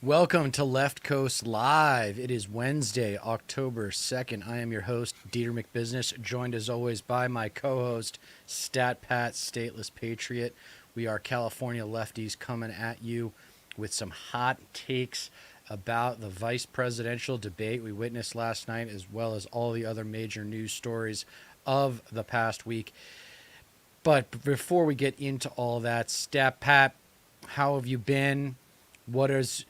Welcome to Left Coast Live. It is Wednesday, October 2nd. I am your host, Deter McBusiness, joined as always by my co host, Stat Pat, Stateless Patriot. We are California lefties coming at you with some hot takes about the vice presidential debate we witnessed last night, as well as all the other major news stories of the past week. But before we get into all that, Stat Pat, how have you been? What is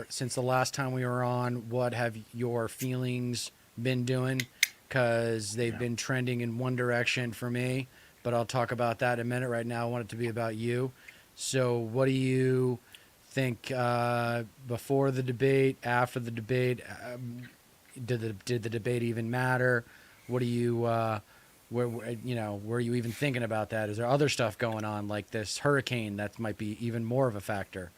since the last time we were on, what have your feelings been doing? Because they've Yeah. been trending in one direction for me, but I'll talk about that in a minute. Right now, I want it to be about you. So, what do you think before the debate, after the debate? Did the debate even matter? What do you were you even thinking about that? Is there other stuff going on like this hurricane that might be even more of a factor?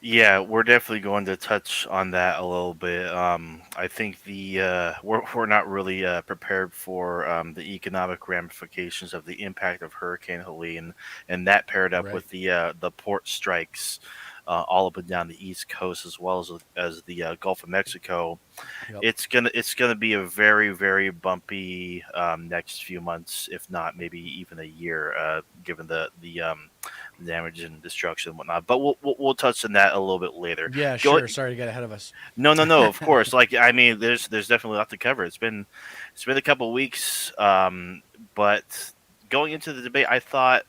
Yeah, we're definitely going to touch on that a little bit. I think we're not really prepared for the economic ramifications of the impact of Hurricane Helene, and that paired up Right. with the port strikes all up and down the East Coast as well as the Gulf of Mexico. Yep. It's gonna be a very bumpy next few months, if not maybe even a year, given the damage and destruction and whatnot. But we'll touch on that a little bit later. Yeah, Go sure. Sorry to get ahead of us. no, of course. Like I mean, there's definitely a lot to cover. It's been a couple weeks, but going into the debate, I thought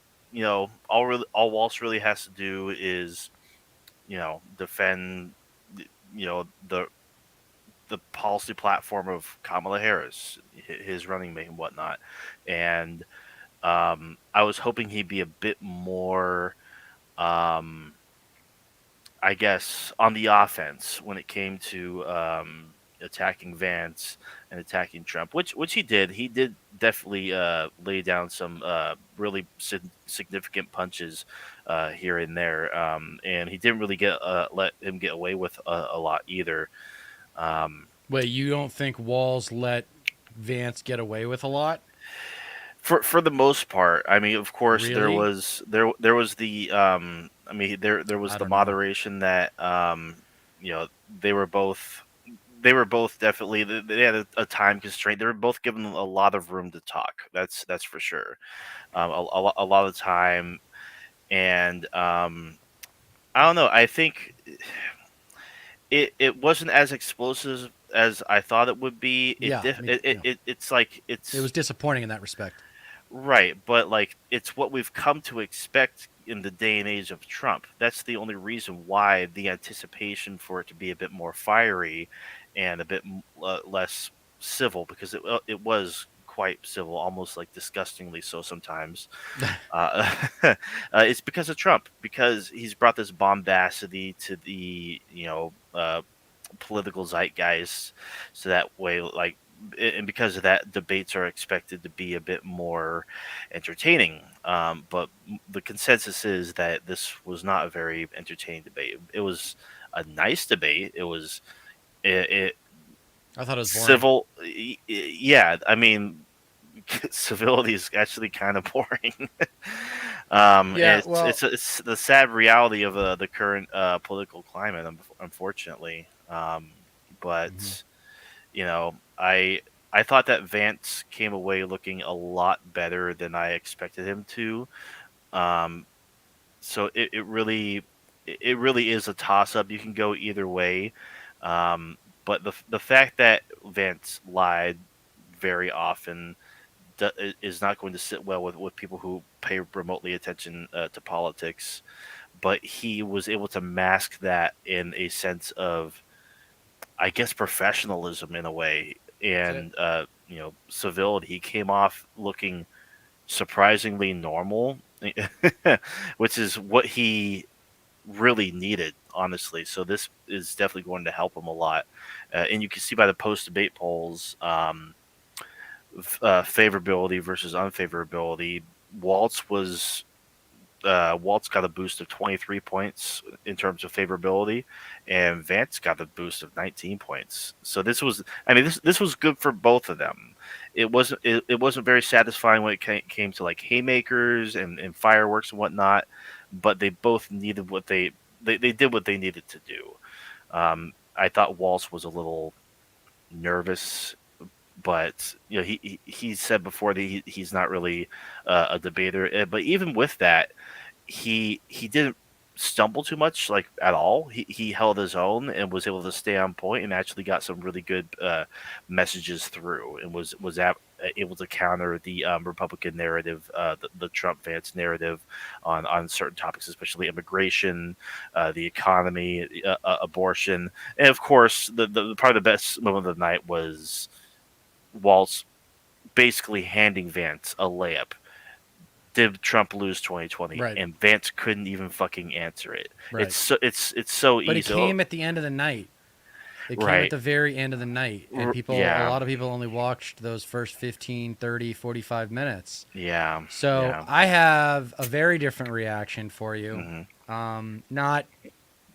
all Walsh really has to do is defend you know the the policy platform of Kamala Harris, his running mate and whatnot. And I was hoping he'd be a bit more, um, I guess, on the offense when it came to attacking Vance and attacking Trump, which he did. He did definitely lay down some really significant punches here and there, and he didn't really get let him get away with a lot either. Um, Wait, you don't think Walls let Vance get away with a lot? for the most part, I mean, of course, Really? there was the I mean, there was I the don't know. moderation that you know they were both they were both definitely they had a time constraint. They were both given a lot of room to talk. That's for sure. A lot of time, and I don't know. I think it wasn't as explosive as I thought it would be. Yeah, It's like it was it's disappointing in that respect. right, but like it's what we've come to expect in the day and age of Trump. That's the only reason why the anticipation for it to be a bit more fiery and a bit less civil, because it was quite civil, almost like disgustingly so sometimes. It's because of Trump, because he's brought this bombacity to the political zeitgeist, so that way, like, and because of that, debates are expected to be a bit more entertaining. But the consensus is that this was not a very entertaining debate. It was a nice debate. It I thought it was boring. civil. Yeah, I mean, civility is actually kind of boring. Yeah, And well, it's the sad reality of the current political climate, unfortunately. mhm. But you know, I thought that Vance came away looking a lot better than I expected him to. Um, so it really is a toss up. You can go either way. But the fact that Vance lied very often is not going to sit well with people who pay remotely attention to politics. But he was able to mask that in a sense of, I guess, professionalism in a way, That's it. and civility. He came off looking surprisingly normal, which is what he really needed, honestly. So this is definitely going to help him a lot, and you can see by the post debate polls, favorability versus unfavorability. Waltz was Waltz got a boost of 23 points in terms of favorability, and Vance got a boost of 19 points. So I mean, this was good for both of them. It wasn't very satisfying when it came to like haymakers and fireworks and whatnot, but they both needed what they did what they needed to do. I thought Walsh was a little nervous, but he said before that he's not really a debater. But even with that, he didn't stumble too much, like at all. He held his own and was able to stay on point and actually got some really good messages through, and able to counter the Republican narrative, the Trump Vance narrative on certain topics, especially immigration, the economy, abortion, and of course the probably the best moment of the night was Waltz basically handing Vance a layup. Did Trump lose 2020? Right. And Vance couldn't even fucking answer it. Right. It's so But it easy. came at the end of the night. It came at Right. the very end of the night, and a Yeah. lot of people only watched those first 15, 30, 45 minutes. Yeah. So Yeah. I have a very different reaction for you. Not,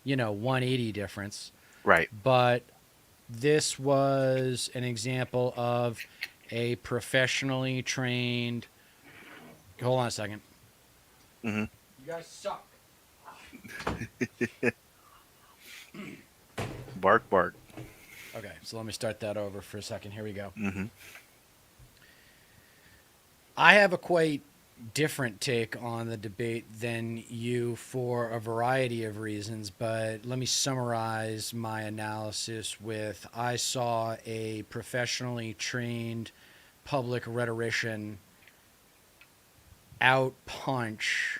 180 difference, Right. but this was an example of a professionally trained. Hold on a second. hmm You guys suck. Bark, bark. Okay, so let me start that over for a second. Here we go. hmm I have a quite different take on the debate than you for a variety of reasons, but let me summarize my analysis with I saw a professionally trained public rhetorician outpunch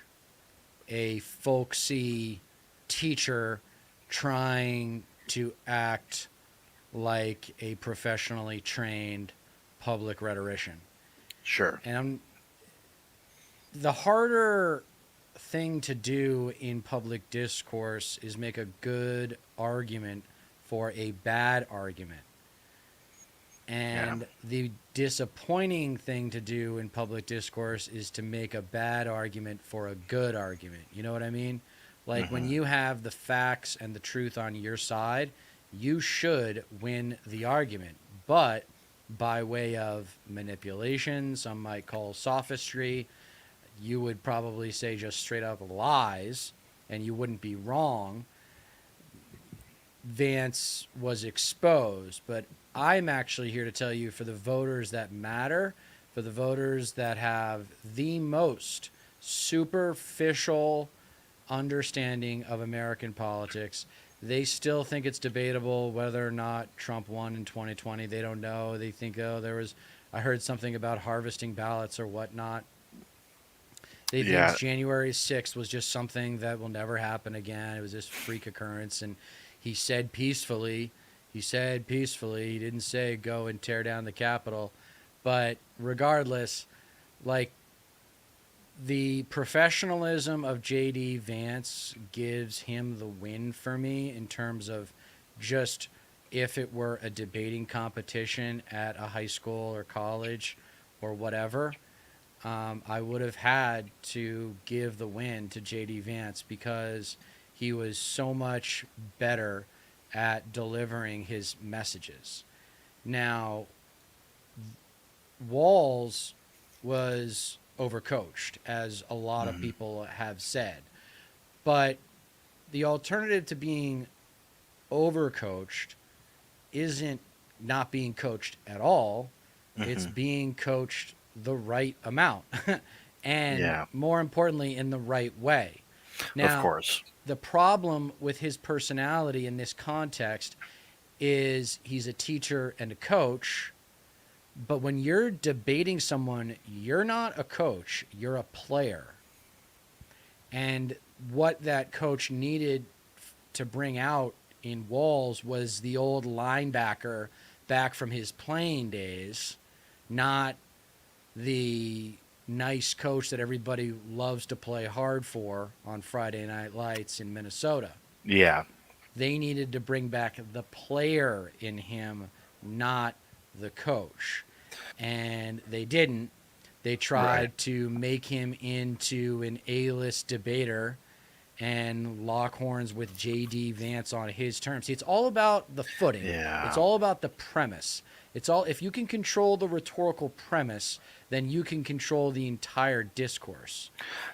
a folksy teacher trying to act like a professionally trained public rhetorician. Sure. And the harder thing to do in public discourse is make a good argument for a bad argument. And the disappointing thing to do in public discourse is to make a bad argument for a good argument. You know what I mean? Like when you have the facts and the truth on your side, you should win the argument. But by way of manipulation, some might call sophistry, you would probably say just straight up lies, and you wouldn't be wrong. Vance was exposed, but I'm actually here to tell you for the voters that matter, for the voters that have the most superficial understanding of American politics, they still think it's debatable whether or not Trump won in 2020. They don't know. They think, I heard something about harvesting ballots or whatnot. They think January 6th was just something that will never happen again. It was this freak occurrence. And he said peacefully. He didn't say go and tear down the Capitol. But regardless, like, the professionalism of J.D. Vance gives him the win for me in terms of just if it were a debating competition at a high school or college or whatever, I would have had to give the win to J.D. Vance because he was so much better at delivering his messages. Now, Walz was overcoached, as a lot of people have said. But the alternative to being overcoached isn't not being coached at all. It's being coached the right amount. And more importantly, in the right way. Now, of course. The problem with his personality in this context is he's a teacher and a coach. But when you're debating someone, you're not a coach, you're a player. And what that coach needed to bring out in Walz was the old linebacker back from his playing days, not the nice coach that everybody loves to play hard for on Friday Night Lights in Minnesota. Yeah. They needed to bring back the player in him, not the coach. And they didn't. They tried to make him into an A-list debater and lock horns with J.D. Vance on his terms. See, it's all about the footing. Yeah. It's all about the premise. It's all, if you can control the premise, then you can control the entire discourse.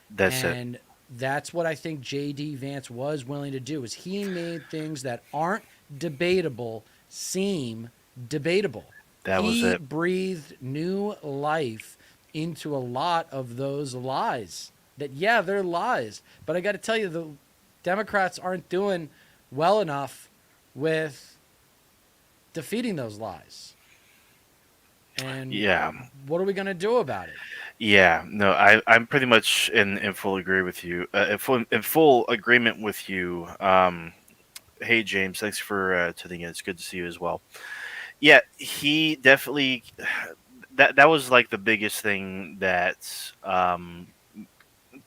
That's it. And that's what I think J.D. Vance was willing to do. Is he made things that aren't debatable seem debatable. That was He it. breathed new life into a lot of those lies. That yeah, they're lies, but I got to tell you, the Democrats aren't doing well enough with defeating those lies. And Yeah, what are we going to do about it? yeah. No, I'm pretty much in full agree with you. In full agreement with you. Hey James, thanks for tuning in. It's good to see you as well. Yeah, he definitely that was like the biggest thing that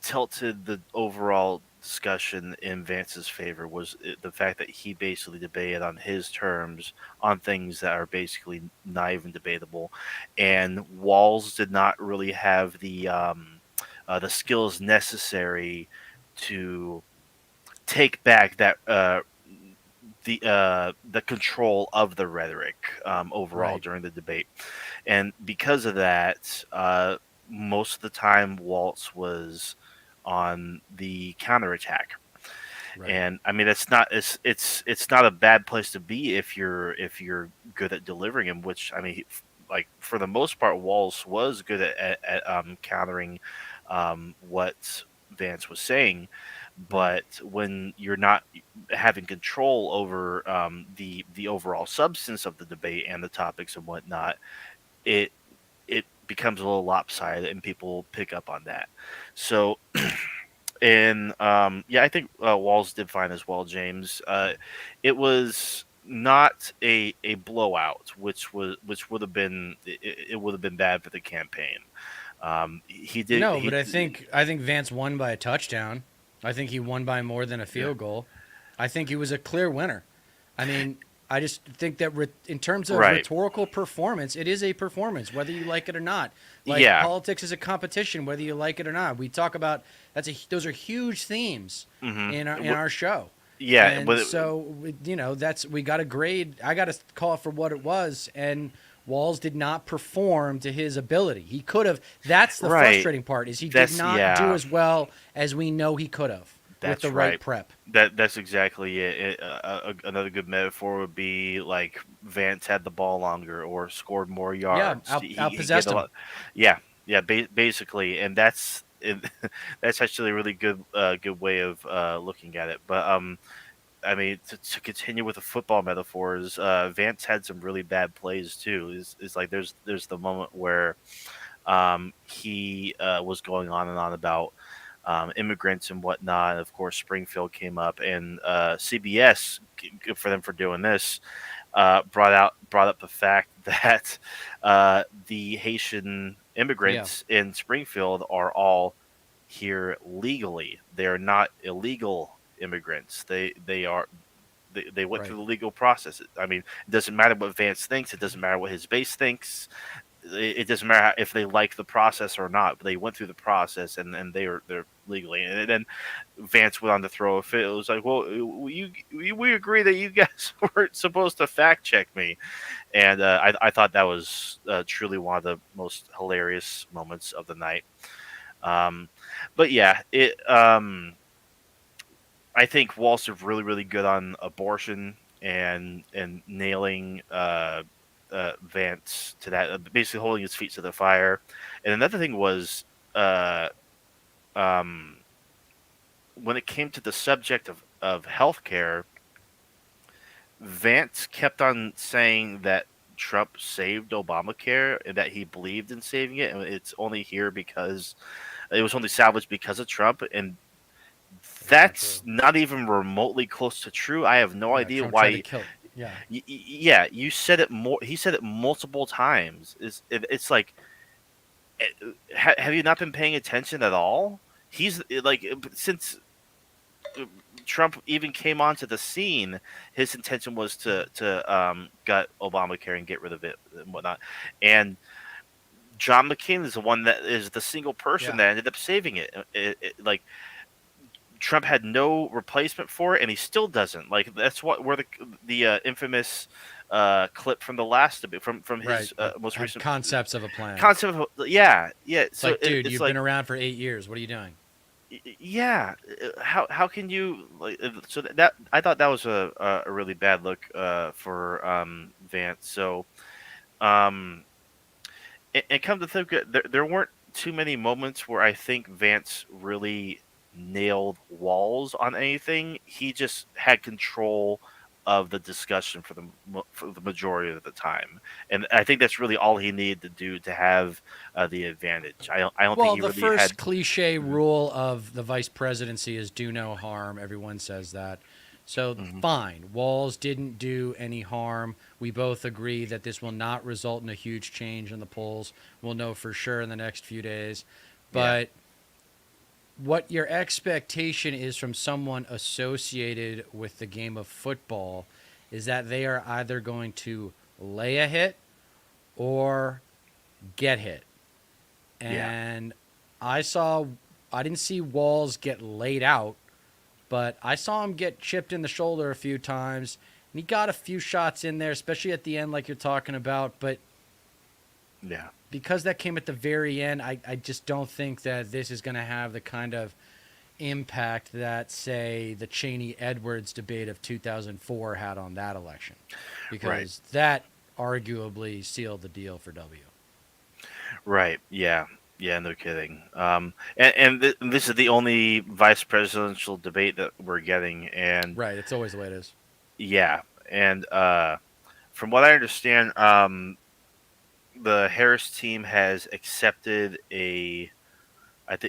tilted the overall discussion in Vance's favor was the fact that he basically debated on his terms on things that are basically not even debatable, and Walls did not really have the skills necessary to take back the control of the rhetoric overall Right, during the debate, and because of that, most of the time Waltz was on the counterattack. right, And I mean, it's not a bad place to be if you're good at delivering him. Which I mean, like for the most part, Walls was good at countering what Vance was saying. right. But when you're not having control over the overall substance of the debate and the topics and whatnot, it it becomes a little lopsided, and people pick up on that. So, and yeah, I think Walls did fine as well, James. It was not a blowout, which would have been it would have been bad for the campaign. He did No, but he I think Vance won by a touchdown. I think he won by more than a Yeah. field goal. I think he was a clear winner. I mean, I just think that in terms of Right. rhetorical performance, it is a performance, whether you like it or not. Like Yeah. politics is a competition, whether you like it or not. We talk about those are huge themes in hmm our show, Yeah, and but so that's we got to grade. I got to call it for what it was, and Walls did not perform to his ability. He could have. That's the right. frustrating part is he did That's not do yeah. as well as we know he could have with the That's right right. prep. That's exactly it. Another good metaphor would be like Vance had the ball longer or scored more Yeah, yards. He get outpossessed a him. lot. Yeah, yeah. Basically, and that's actually a really good way of looking at it. But I mean, to continue with the football metaphors, Vance had some really bad plays too. Is like there's the moment where he was going on and on about immigrants and whatnot. Of course, Springfield came up, and CBS, good for them for doing this, brought up the fact that the Haitian Yeah, immigrants in Springfield are all here legally. They're not illegal immigrants. They went right. through the legal process. I mean, it doesn't matter what Vance thinks. It doesn't matter what his base thinks. It doesn't matter if they like the process or not. But they went through the process, and they're legally. And then Vance went on to throw a fit. It was like, well, we agree that you guys weren't supposed to fact check me, and I thought that was truly one of the most hilarious moments of the night. Um, but yeah, it. I think Walt's really good on abortion and nailing Vance to that, basically holding his feet to the fire. And another thing was uh, um, when it came to the subject of healthcare, Vance kept on saying that Trump saved Obamacare and that he believed in saving it, and it's only here because it was only salvaged because of Trump, and That's not true. that's not even remotely close to true. I have no Yeah, idea Trump tried to why. kill. Yeah, Yeah, you said it more. He said it multiple times. It's like, have you not been paying attention at all? He's like since Trump even came onto the scene, his intention was to gut Obamacare and get rid of it and whatnot. And John McCain is the one that is the single person yeah. that ended up saving it. Like Trump had no replacement for it, and he still doesn't. Like that's what where the infamous clip from the last debate from Right. his Like most had recent concepts of a plan. concept. Yeah, yeah. It's So like, dude, it's you've been like around for 8 years. What are you doing? Yeah, how can you like so that I thought that was a really bad look for Vance. So um and come to think of it, there weren't too many moments where I think Vance really nailed walls on anything. He just had control of the discussion for for the majority of the time, and I think that's really all he needed to do to have the advantage. I don't think Well, he the really had. first cliche Mhm, rule of the vice presidency is do no harm. Everyone says that. So, mhm. fine. Walls didn't do any harm. We both agree that this will not result in a huge change in the polls. We'll know for sure in the next few days. Yeah, But what your expectation is from someone associated with the game of football is that they are either going to lay a hit or get hit. yeah. And I saw, I didn't see Walls get laid out, but I saw him get chipped in the shoulder a few times. And he got a few shots in there, especially at the end, like you're talking about. But Yeah. because that came at the very end, I just don't think that this is going to have the kind of impact that, say, the Cheney Edwards debate of 2004 had on that election, Right. because that arguably sealed the deal for W. Right. Yeah. Yeah. No kidding. And this is the only vice presidential debate that we're getting, and Right. It's always the way it is. yeah, and from what I understand, the Harris team has accepted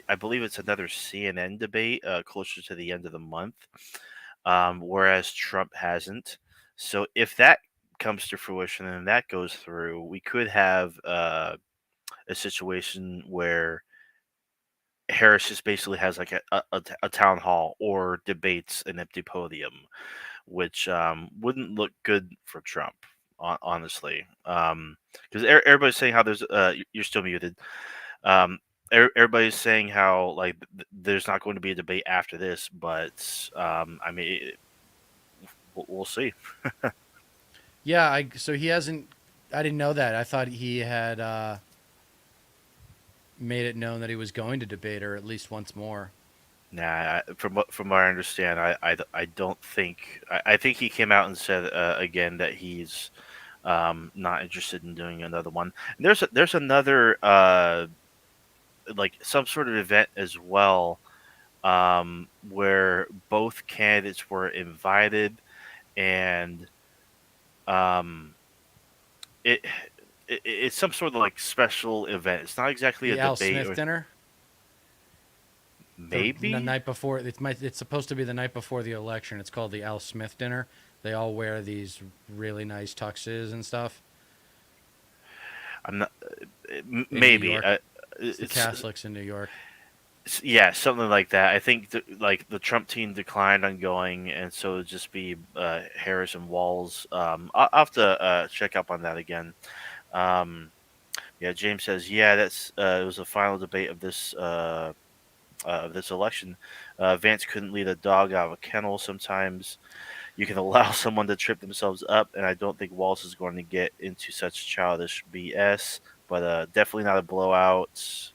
I believe it's another CNN debate closer to the end of the month, whereas Trump hasn't. So if that comes to fruition and that goes through, we could have a situation where Harris just basically has like a town hall or debates an empty podium, which wouldn't look good for Trump, honestly. Because everybody's saying how you're still muted. Um, everybody's saying how like there's not going to be a debate after this, but I mean, we'll see. Yeah, so he hasn't. I didn't know that. I thought he had made it known that he was going to debate her at least once more. Nah, from what I understand, I don't think I think he came out and said again that he's not interested in doing another one. There's another like some sort of event as well where both candidates were invited, and um, it, it's some sort of like special event. It's not exactly a The Al debate, Smith or dinner, the maybe. night before. It's supposed to be the night before the election. It's called the Al Smith dinner. They all wear these really nice tuxes and stuff I'm not. in New Maybe. York. It's the It's Catholics in New York. yeah, something like that. I think like the Trump team declined on going, and so it'd just be Harris and Walls. I'll have to check up on that again. Um, yeah, James says, yeah, that's it was the final debate of this election. Vance couldn't lead a dog out of a kennel. Sometimes you can allow someone to trip themselves up, and I don't think Walls is going to get into such childish BS. But definitely not a blowout.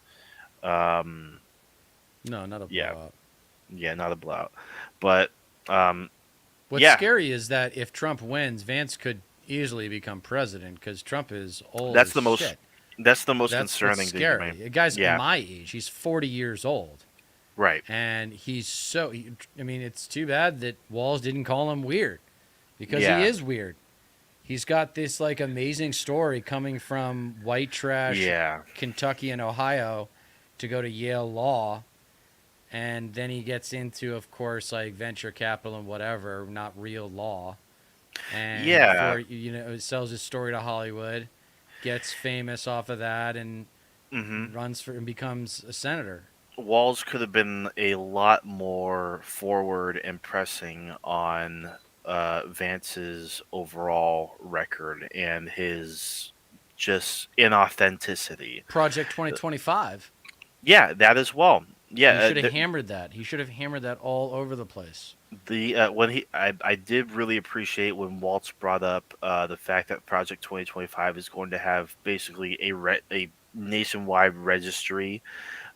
Um, No, not a yeah, blowout. yeah, not a blowout. But um, What's yeah, scary is that if Trump wins, Vance could easily become president because Trump is old that's as the most shit. that's the most That's what's concerning thing to me. scary. A guy's Yeah, my age. He's 40 years old. right. And he's so. I mean, it's too bad that Walls didn't call him weird because he Yeah, is weird. He's got this like amazing story coming from white trash yeah, Kentucky and Ohio to go to Yale Law. And then he gets into, of course, like venture capital and whatever, not real law. And yeah. before, sells his story to Hollywood, gets famous off of that, and hmm runs for and becomes a senator. Walls could have been a lot more forward and pressing on Vance's overall record and his just inauthenticity. Project 2025. Yeah, that as well. Yeah, He should have hammered that. He should have hammered that all over the place. the when I did really appreciate when Waltz brought up the fact that Project 2025 is going to have basically a nationwide registry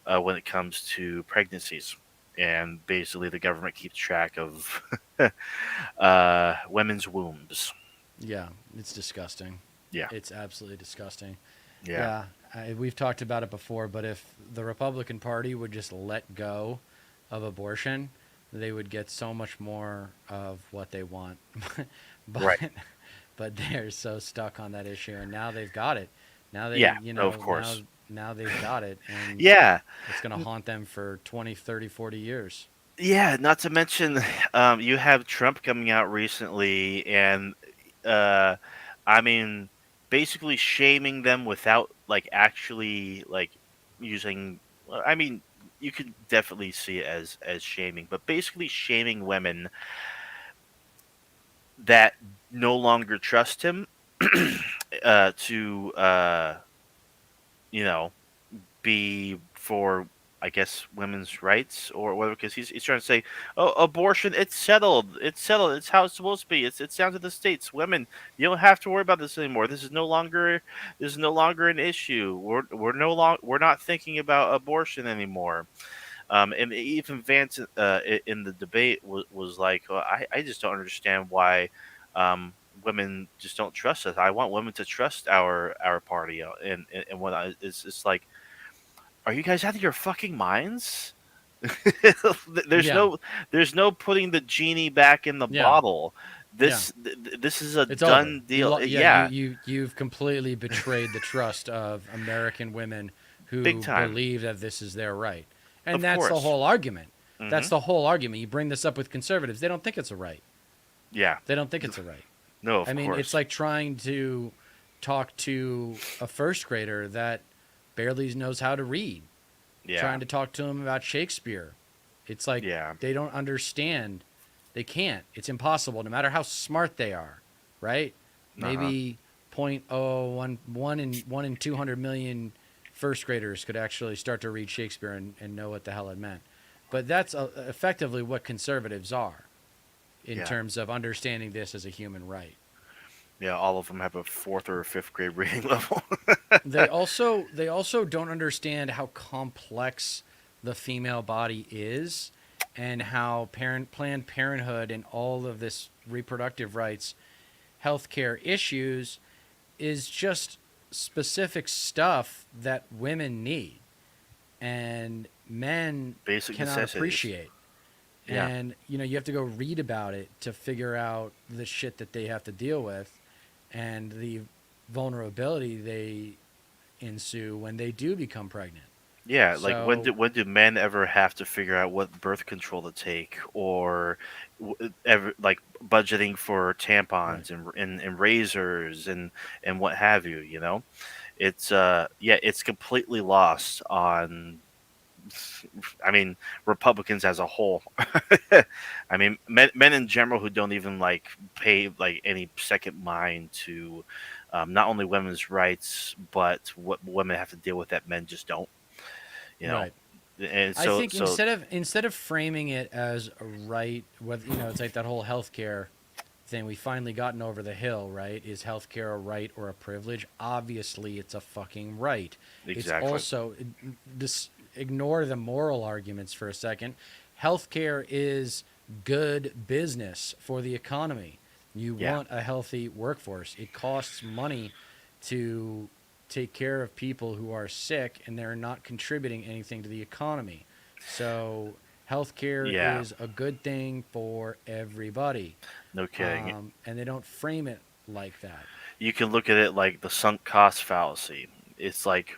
when it comes to pregnancies. and basically the government keeps track of women's wombs. Yeah, it's disgusting. Yeah, It's absolutely disgusting. yeah, Yeah, we've talked about it before, but if the Republican Party would just let go of abortion, they would get so much more of what they want. but right. but they're so stuck on that issue, and now they've got it. Now they, Yeah, you no, of know, now course. now they've got it, and Yeah, it's going to haunt them for 20, 30, 40 years. yeah. Not to mention, you have Trump coming out recently, and uh, I mean, basically shaming them without like actually like using. Well, I mean, you could definitely see it as shaming, but basically shaming women that no longer trust him to you know be for, I guess, women's rights or whatever, because he's trying to say, oh, abortion, it's settled, it's how it's supposed to be, it's down to the states. Women, you don't have to worry about this anymore. This is no longer an issue. We're not thinking about abortion anymore. And even Vance, in the debate, was like, well, I just don't understand why women just don't trust us. I want women to trust our party, and what it's like, are you guys out of your fucking minds? there's Yeah, no there's no putting the genie back in the yeah, bottle. yeah. This is a It's over. done deal. Yeah, you Yeah, you you've completely betrayed the trust of American women big who time. believe that this is their right. And Of that's the course. whole argument. Hmm. That's the whole argument. You bring this up with conservatives, they don't think it's a right. Yeah. They don't think it's a right. No, I of mean, it's course. like trying to talk to a first grader that barely knows how to read, Yeah. trying to talk to him about Shakespeare. It's like Yeah. they don't understand. They can't. It's impossible, no matter how smart they are, right? Uh huh. Maybe point oh one in 200 million first graders could actually start to read Shakespeare and know what the hell it meant. But that's effectively what conservatives are in Yeah. terms of understanding this as a human right. Yeah. All of them have a fourth or a fifth grade reading level. They also don't understand how complex the female body is, and how Planned Parenthood and all of this reproductive rights healthcare issues is just specific stuff that women need and men Basic cannot necessities. appreciate. Yeah. And you have to go read about it to figure out the shit that they have to deal with and the vulnerability they ensue when they do become pregnant. Yeah, like So, when do men ever have to figure out what birth control to take, or ever like budgeting for right. tampons and razors and what have you? It's yeah, it's completely lost on, I mean, Republicans as a whole. I mean, men in general who don't even like pay like any second mind to not only women's rights, but what women have to deal with that men just don't. You know, Right. and I think so instead of framing it as a right, whether it's like that whole healthcare thing, we finally gotten over the hill, right? Is healthcare a right or a privilege? Obviously, it's a fucking right. It's exactly. also just ignore the moral arguments for a second. Healthcare is good business for the economy. You Yeah, want a healthy workforce. It costs money to take care of people who are sick and they're not contributing anything to the economy. So, healthcare yeah, is a good thing for everybody. no kidding. And they don't frame it like that. You can look at it like the sunk cost fallacy. It's like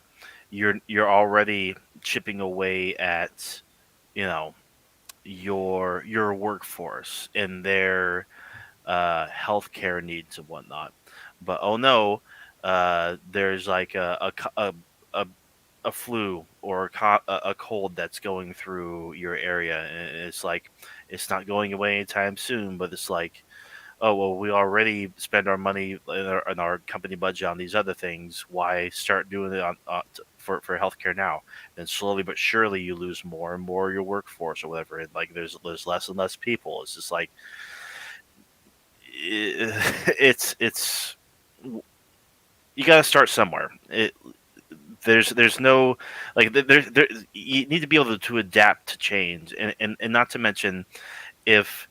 you're already chipping away at, you know, your workforce and their healthcare needs and whatnot. But oh no, there's like a, a flu or a cold that's going through your area, and it's like it's not going away anytime soon. But it's like, oh well, we already spend our money in our company budget on these other things. Why start doing it for healthcare now? And slowly but surely, you lose more and more of your workforce or whatever. And like there's less and less people. It's just like it's you got to start somewhere. there's no like there you need to be able to adapt to change, and not to mention if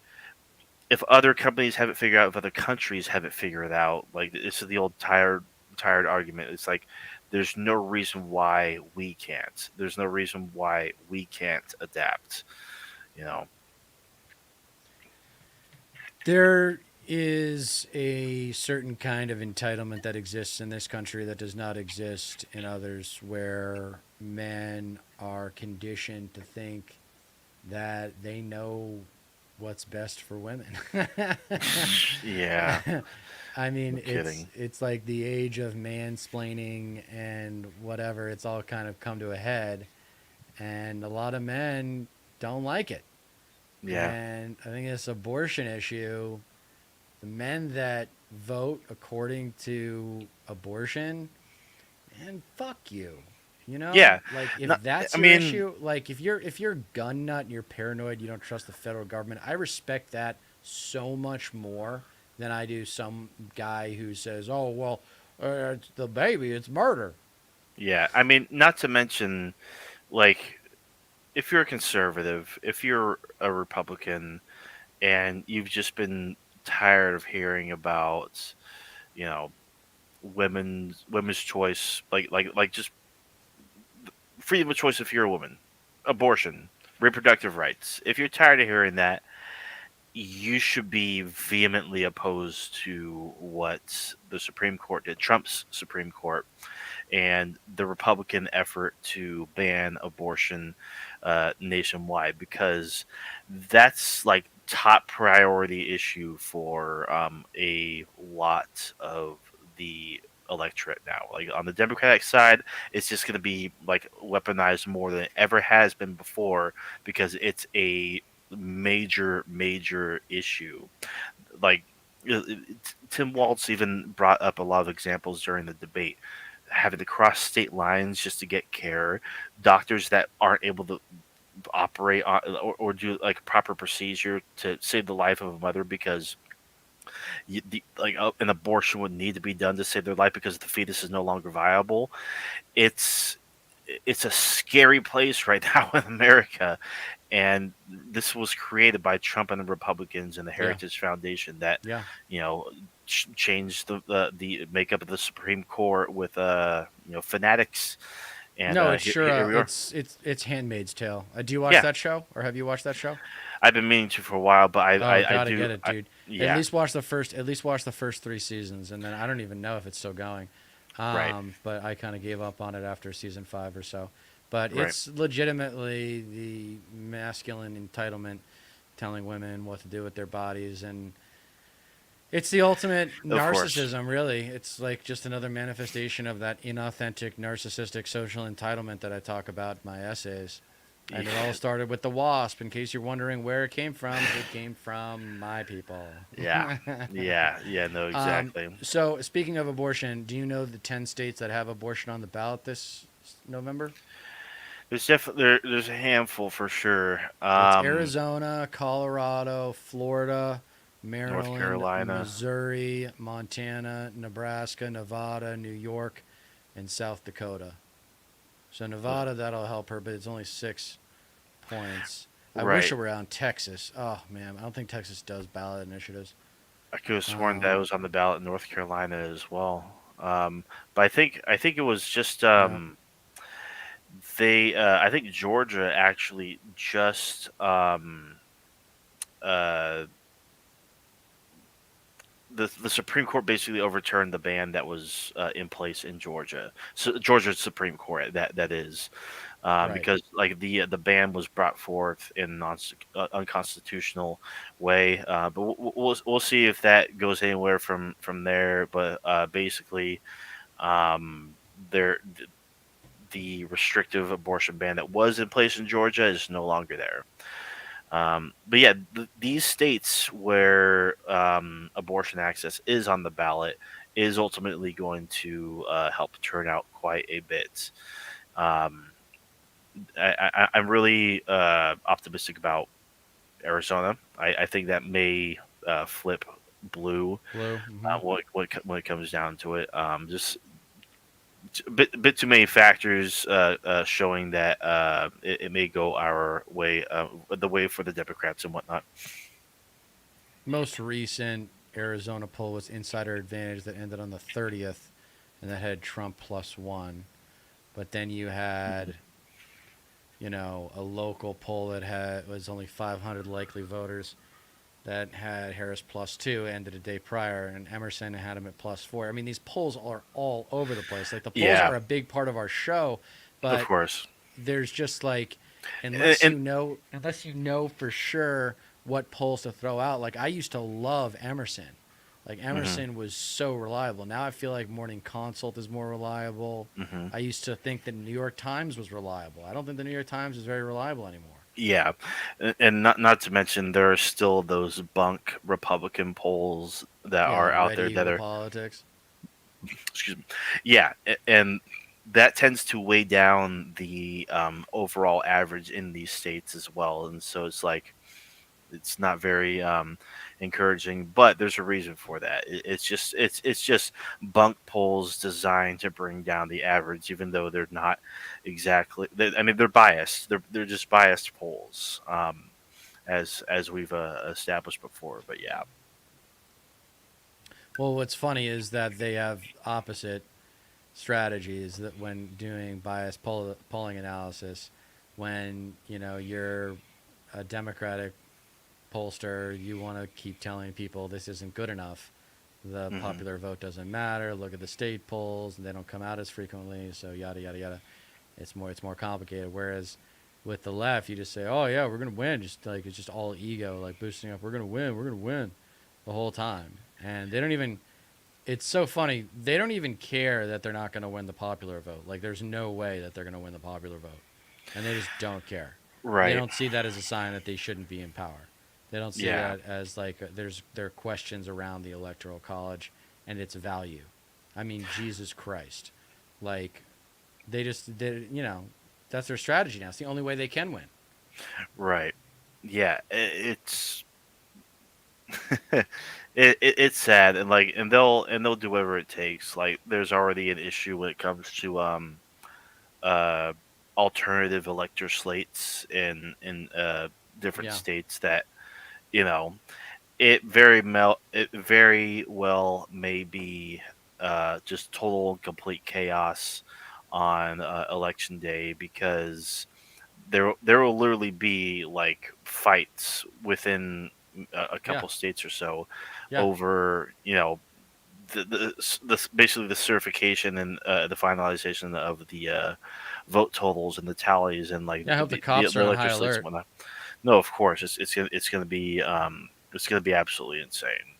other companies have it figured out, if other countries have it figured out, like this is the old tired argument. It's like there's no reason why we can't. There's no reason why we can't adapt. You know. There is a certain kind of entitlement that exists in this country that does not exist in others, where men are conditioned to think that they know what's best for women. Yeah. I No mean, it's kidding. it's like the age of mansplaining and whatever. It's all kind of come to a head, and a lot of men don't like it. Yeah. And I think this abortion issue, the men that vote according to abortion, man, fuck you. You know, Yeah. like No, if that's I your mean, issue, like if you're a gun nut and you're paranoid, you don't trust the federal government. I respect that so much more than I do some guy who says, "Oh well, it's the baby, it's murder." yeah. I mean, not to mention, like, if you're a conservative, if you're a Republican, and you've just been tired of hearing about, you know, women's choice, like just freedom of choice if you're a woman, abortion, reproductive rights. If you're tired of hearing that, you should be vehemently opposed to what the Supreme Court did, Trump's Supreme Court, and the Republican effort to ban abortion nationwide, because that's like top priority issue for a lot of the electorate now. Like on the Democratic side, it's just going to be like weaponized more than it ever has been before, because it's a major issue. Like Tim Walz even brought up a lot of examples during the debate, having to cross state lines just to get care, doctors that aren't able to operate on, or do like a proper procedure to save the life of a mother, because an abortion would need to be done to save their life because the fetus is no longer viable. it's it's a scary place right now in America, and this was created by Trump and the Republicans and the Yeah, Heritage Foundation that, yeah. you know, changed the makeup of the Supreme Court with fanatics, and No, it's sure. here we are. It's Handmaid's Tale. Do you watch Yeah, that show, or have you watched that show? I've been meaning to for a while, but Oh, I gotta do get it, dude. At yeah, least watch the first. At least watch the first three seasons, and then I don't even know if it's still going. right, But I kind of gave up on it after season five or so. But right, it's legitimately the masculine entitlement telling women what to do with their bodies, and it's the ultimate of course. narcissism. Really, it's like just another manifestation of that inauthentic, narcissistic social entitlement that I talk about in my essays. And it all started with the wasp. In case you're wondering where it came from my people. Yeah, yeah, no, exactly. So, speaking of abortion, do you know the 10 states that have abortion on the ballot this November? There's definitely there's a handful for sure. It's Arizona, Colorado, Florida, North Maryland, Carolina. Missouri, Montana, Nebraska, Nevada, New York, and South Dakota. So, uh, Nevada, that'll help her, but it's only 6 points. I wish Right. it were on Texas. Oh, man. I don't think Texas does ballot initiatives. I could have sworn that Um, was on the ballot in North Carolina as well. But I think it was just yeah. they. I think Georgia actually just uh, the Supreme Court basically overturned the ban that was in place in Georgia. So Georgia's Supreme Court, that is, Right. because like the ban was brought forth in an unconstitutional way. But we'll see if that goes anywhere from there. But basically, um, there the restrictive abortion ban that was in place in Georgia is no longer there. But yeah, these states where abortion access is on the ballot is ultimately going to help turn out quite a bit. Um, I'm really optimistic about Arizona. I think that may flip blue Blue. Hmm. when it comes down to it. Just bit too many factors showing that it may go our way, the way for the Democrats and whatnot. Most recent Arizona poll was Insider Advantage that ended on the 30th, and that had Trump +1. But then you Mhm. had, a local poll that was only 500 likely voters that had Harris +2, ended a day prior, and Emerson had him at +4. I mean, these polls are all over the place. Like the polls Yeah, are a big part of our show, of but course. there's just like, And unless you know for sure what polls to throw out. Like I used to love Emerson. Like hmm Emerson was so reliable. Now I feel like Morning Consult is more reliable. hmm I used to think the New York Times was reliable. I don't think the New York Times is very reliable anymore. yeah, and not to mention there are still those bunk Republican polls that Yeah, are like out Red there that Eagle are, Politics. excuse me, yeah, and that tends to weigh down the overall average in these states as well, and so it's like it's not very encouraging, but there's a reason for that. It's just bunk polls designed to bring down the average, even though they're not exactly. I mean, they're biased. They're just biased polls, as we've established before. But yeah. Well, what's funny is that they have opposite strategies that when doing polling analysis, when you're a Democratic pollster, you want to keep telling people this isn't good enough. The hmm popular vote doesn't matter. Look at the state polls, and they don't come out as frequently. So yada yada yada. It's more complicated. Whereas with the left, you just say, oh yeah, we're gonna win. Just like it's just all ego, like boosting up. We're gonna win. We're gonna win the whole time, and they don't even. It's so funny. They don't even care that they're not going to win the popular vote. Like, there's no way that they're going to win the popular vote. And they just don't care. They Right. don't see that as a sign that they shouldn't be in power. They don't see Yeah. that as like there are questions around the electoral college and its value. I mean, Jesus Christ. Like that's their strategy now. It's the only way they can win. Right. Yeah. It's it's sad, and like and they'll do whatever it takes. Like there's already an issue when it comes to uh alternative elector slates in different Yeah. states that you know it very well may be just total and complete chaos on election day, because there will literally be like fights within a Yeah. couple states or so Yeah. over the basically the certification and the finalization of the vote totals and the tallies and like Yeah, I hope the cops the are on high elector slates and alert. whatnot. No, of course it's gonna be absolutely insane.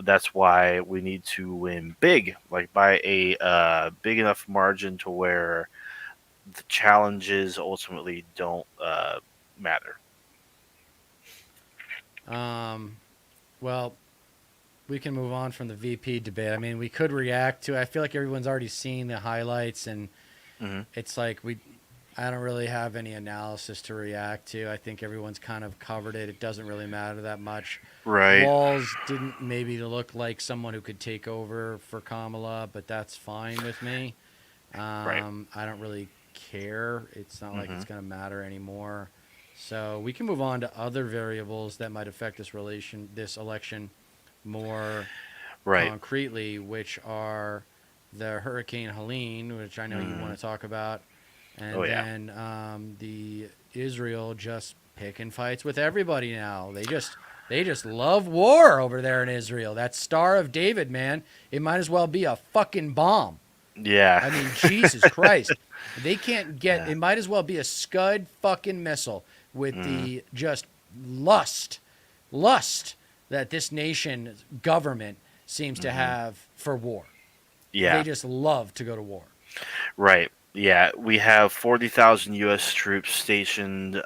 That's why we need to win big, like by a big enough margin to where the challenges ultimately don't matter. Um well, we can move on from the VP debate. I mean, we could react to. I feel like everyone's already seen the highlights, and hmm it's like we. I don't really have any analysis to react to. I think everyone's kind of covered it. It doesn't really matter that much. Right, Walls didn't maybe look like someone who could take over for Kamala, but that's fine with me. right. I don't really care. It's not like hmm it's going to matter anymore. So we can move on to other variables that might affect this election more Right. concretely, which are the Hurricane Helene, which I know you want hmm to talk about, Oh and yeah. then the Israel just picking fights with everybody now. They just love war over there in Israel. That Star of David, man, it might as well be a fucking bomb. Yeah. I mean, Jesus Christ. They can't get yeah. it might as well be a Scud fucking missile with hmm the just lust that this nation's government seems to hmm have for war. They Yeah. just love to go to war. Right. Yeah. We have 40,000 U.S. troops stationed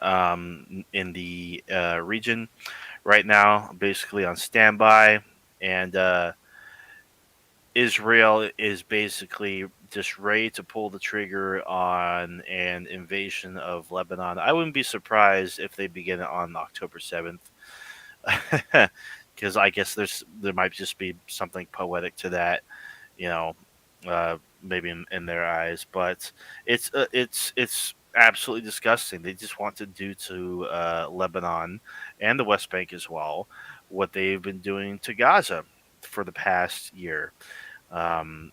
in the region right now, basically on standby, and Israel is basically just ready to pull the trigger on an invasion of Lebanon. I wouldn't be surprised if they begin it on October 7th, because I guess there might just be something poetic to that, you know. maybe in their eyes, but it's absolutely disgusting. They just want to do to Lebanon and the West Bank as well what they've been doing to Gaza for the past year. Um,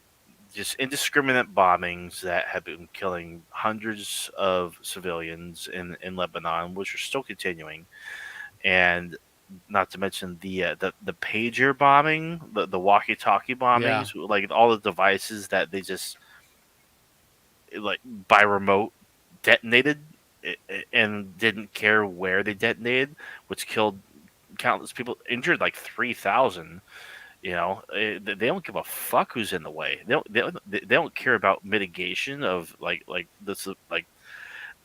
just indiscriminate bombings that have been killing hundreds of civilians in Lebanon, which are still continuing, and not to mention the pager bombing, the walkie-talkie Yeah. bombings, like all the devices that they just like by remote detonated and didn't care where they detonated, which killed countless people, injured like 3,000. They don't give a fuck who's in the way. They don't care about mitigation of like this like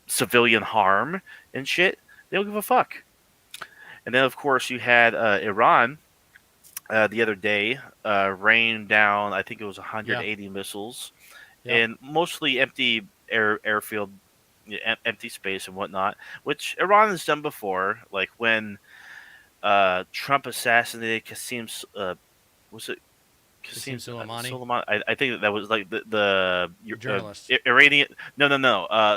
civilian harm and shit. They don't give a fuck. And then of course you had Iran the other day rained down. I think it was Yeah. 180 missiles Yep. in mostly empty airfield, empty space and whatnot, which Iran has done before. Like when Trump assassinated was it Qasim Kassim Soleimani, Soleimani. I think that was like the the journalist. Iranian. No.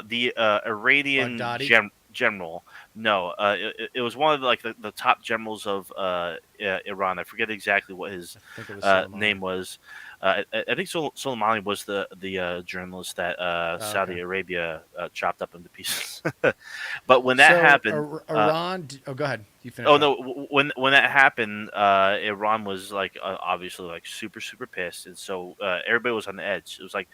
The Iranian Baghdadi. general. No, it was one of the top generals of Iran. I forget exactly what his I think it was name Soleimani. was. I think Soleimani was the journalist that Oh, okay. Saudi Arabia chopped up into pieces. But when that So happened, Iran. Oh, go ahead. You oh finish up. no! When that happened, Iran was like obviously like super super pissed, and so everybody was on the edge. It was like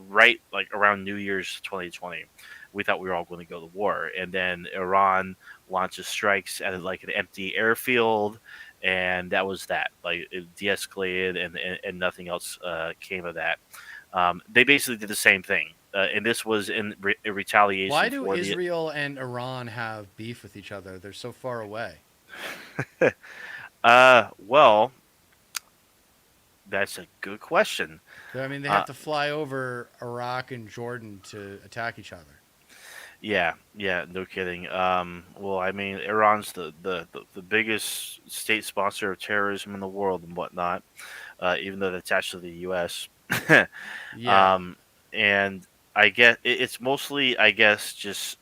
right like around New Year's 2020. We thought we were all going to go to war, and then Iran launches strikes at like an empty airfield, and that was that. Like it de-escalated, and nothing else came of that. They basically did the same thing, and this was in Why retaliation do for the. Israel and Iran have beef with each other? They're so far away. Well, that's a good question. I mean, they Uh, have to fly over Iraq and Jordan to attack each other. yeah, no kidding. Well, I mean, Iran's the biggest state sponsor of terrorism in the world and whatnot, even though that's actually the U.S. Yeah. um, and I guess it's mostly, I guess, just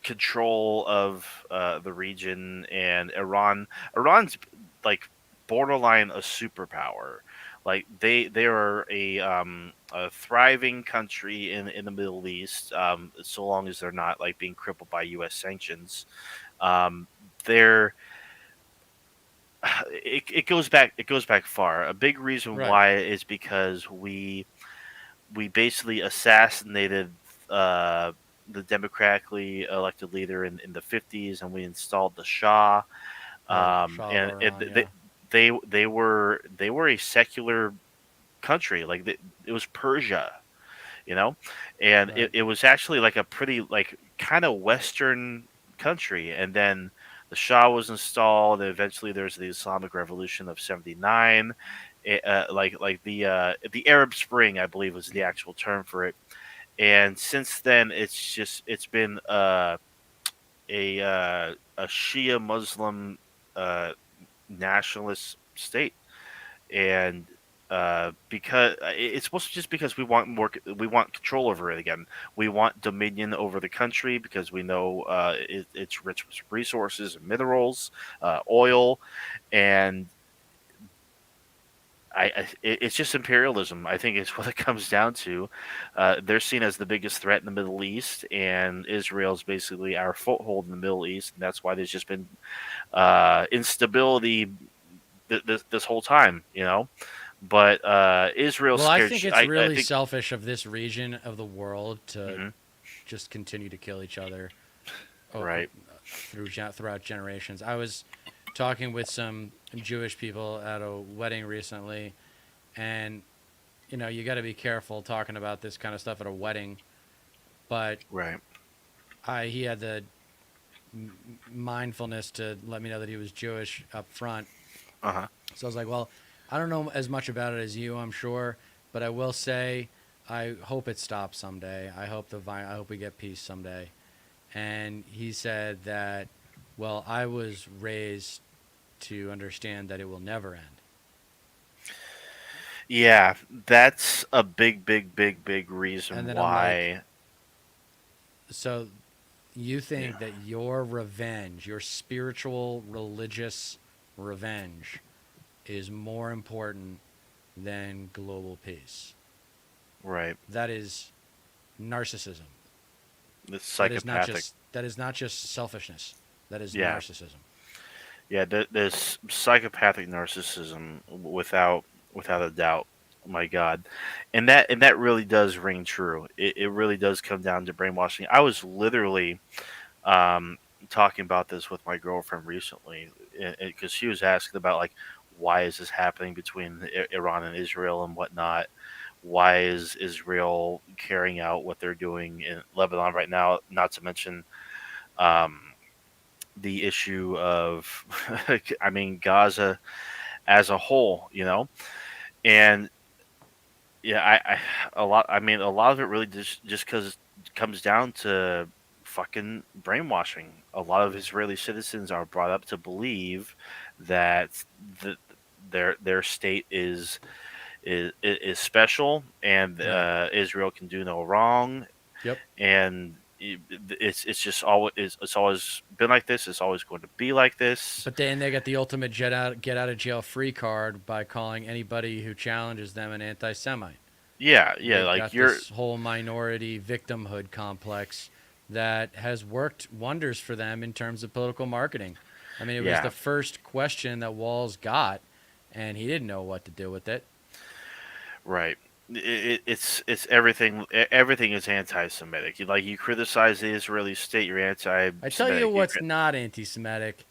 control of the region and Iran. Iran's like borderline a superpower. Like they are a thriving country in the Middle East, so long as they're not like being crippled by U.S. sanctions. Um, they're it goes back far. A big reason Right. why is because we basically assassinated uh, the democratically elected leader in the 50s, and we installed the Shah. Right. Shah of And Iran. they, Yeah. they were a secular country. Like it was Persia, you know, and Right. it was actually like a pretty like kind of Western country. And then the Shah was installed. And eventually, there's the Islamic Revolution of '79. Like the Arab Spring, I believe, was the actual term for it. And since then, it's been a Shia Muslim uh, nationalist state, and because it's supposed to just because we want control over it again. We want dominion over the country because we know it's rich with resources and minerals, oil, and it's just imperialism. I think is what it comes down to. They're seen as the biggest threat in the Middle East, and Israel's basically our foothold in the Middle East, and that's why there's just been instability this whole time. But Israel's Well, I scared. think it's I really think. selfish of this region of the world to Mhm. just continue to kill each other Right. throughout generations. I was talking with some Jewish people at a wedding recently, and you got to be careful talking about this kind of stuff at a wedding. But Right. he had the mindfulness to let me know that he was Jewish up front. Uh huh. So I was like, well, I don't know as much about it as you, I'm sure, but I will say I hope it stops someday. I hope we get peace someday. And he said that, well, I was raised to understand that it will never end. Yeah, that's a big, big, big, big And reason then I'm like, why. so you Yeah, think that your revenge, your spiritual, religious revenge, is more important than global peace? right. That is narcissism. It's That is not psychopathic. just selfishness. That is Yeah, narcissism. yeah. There's psychopathic narcissism without a doubt. My God, and that really does ring true. It really does come down to brainwashing. I was literally um, talking about this with my girlfriend recently because she was asking about like why is this happening between Iran and Israel and whatnot. Why is Israel carrying out what they're doing in Lebanon right now? Not to mention um, the issue of, I mean, Gaza as a whole, and yeah, a lot. I mean, a lot of it really just because comes down to fucking brainwashing. A lot of Israeli citizens are brought up to believe that the, their state is special, and Right. Israel can do no wrong, Yep. and it's just always it's always been like this. It's always going to be like this. But then they got the ultimate get out of jail free card by calling anybody who challenges them an anti Semite. Yeah, yeah. They've Like got you're, this whole minority victimhood complex that has worked wonders for them in terms of political marketing. I mean, it was the yeah. first question that Walls got, and he didn't know what to do with it. Right. It's everything. Everything is anti-Semitic. Like you criticize the Israeli state, you're I tell you anti-Semitic. what's not anti Semitic,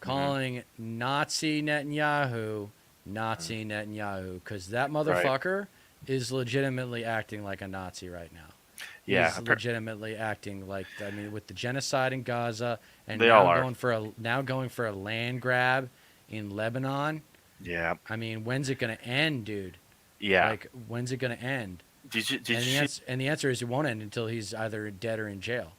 Hmm. calling Nazi Netanyahu Nazi Netanyahu, because that Right. motherfucker is legitimately acting like a Nazi right now. Yeah. He's legitimately acting like, I mean, with the genocide in Gaza and They all are. now going for a land grab in Lebanon. Yeah. I mean, when's it gonna end, dude? Yeah. Like, when's it gonna end? Did you And see? the answer is it won't end until he's either dead or in jail.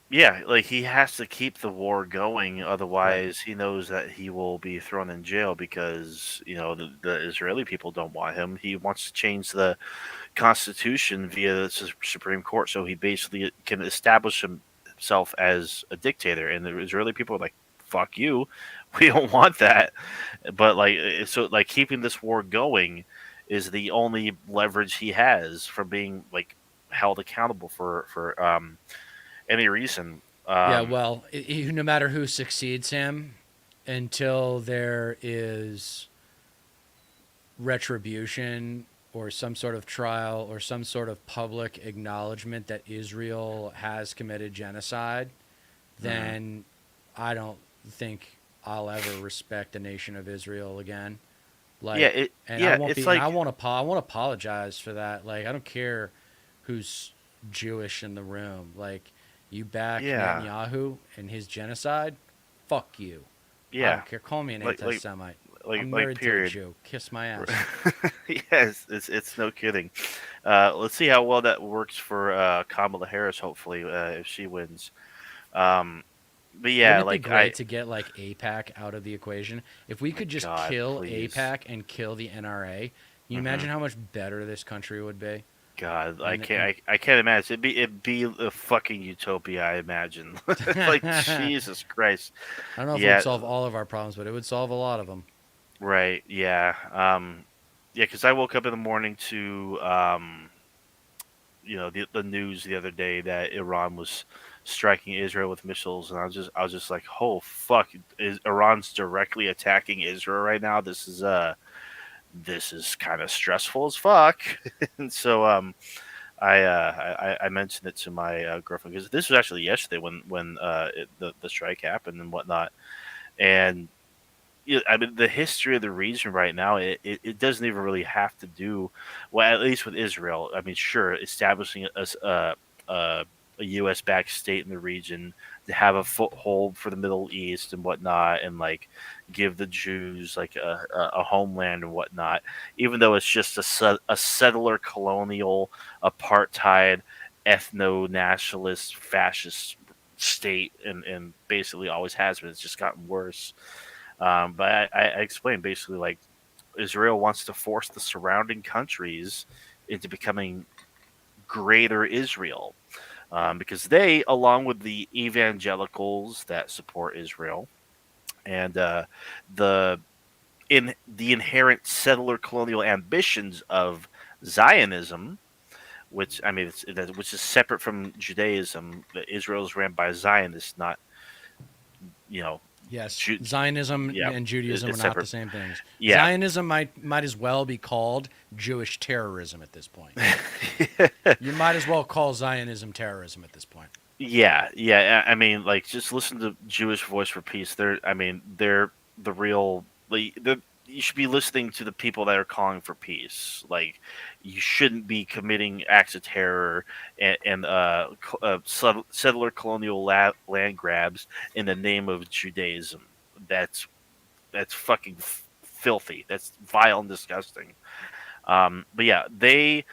Yeah. Like he has to keep the war going, Right. otherwise he knows that he will be thrown in jail because the Israeli people don't want him. He wants to change the constitution via the Supreme Court, so he basically can establish himself as a dictator. And the Israeli people are like, "Fuck you, we don't want that." But like, so like keeping this war going is the only leverage he has from being like held accountable for any reason. Yeah. Well, no matter who succeeds him, until there is retribution or some sort of trial or some sort of public acknowledgement that Israel has committed genocide, Mhm. then I don't think I'll ever respect the nation of Israel again. Yeah, Like, and I yeah, won't it's be, and like, I won't apologize for that. Like, I don't care who's Jewish in the room. Like, you back yeah, Netanyahu and his genocide, fuck you. I yeah, don't care. Call me an like like anti-Semite. like I'm like married to a period. Jew. Kiss my ass. Yes, it's no kidding. Let's see how well that works for Kamala Harris. Hopefully, if she wins. Um, but yeah, Wouldn't it be like I, great to get like APAC out of the equation? If we my could just God, kill please. APAC and kill the NRA, can you Hmm. imagine how much better this country would be? God, I And can't. and I can't imagine. It'd be a fucking utopia. I imagine. Like I Jesus Christ. don't know if it would Yeah. solve all of our problems, but it would solve a lot of them. Right. Yeah. Yeah. Because I woke up in the morning to the news the other day that Iran was striking Israel with missiles, and I was just like, oh fuck, is Iran's directly attacking Israel right now? This is kind of stressful as fuck. And so I mentioned it to my girlfriend because this was actually yesterday when the strike happened and whatnot. And I mean, the history of the region right now, it doesn't even really have to do, well, at least with Israel. I mean, sure, establishing a U.S. backed state in the region to have a foothold for the Middle East and whatnot, and like give the Jews like a homeland and whatnot, even though it's just a settler colonial apartheid ethno nationalist fascist state, and basically always has been. It's just gotten worse. But I explained basically like Israel wants to force the surrounding countries into becoming greater Israel, because they, along with the evangelicals that support Israel and the the inherent settler colonial ambitions of Zionism, which I mean, which is separate from Judaism. Israel is ran by Zionists, not you know, Yes, Ju- Zionism yeah, and Judaism are it's not the separate. same things. Yeah, Zionism might as well be called Jewish terrorism at this point. You might as well call Zionism terrorism at this point. yeah. I mean, like, just listen to Jewish Voice for Peace. They're the real. Like, you should be listening to the people that are calling for peace. Like, you shouldn't be committing acts of terror and settler colonial land grabs in the name of Judaism. That's that's fucking filthy. That's vile and disgusting. But yeah, the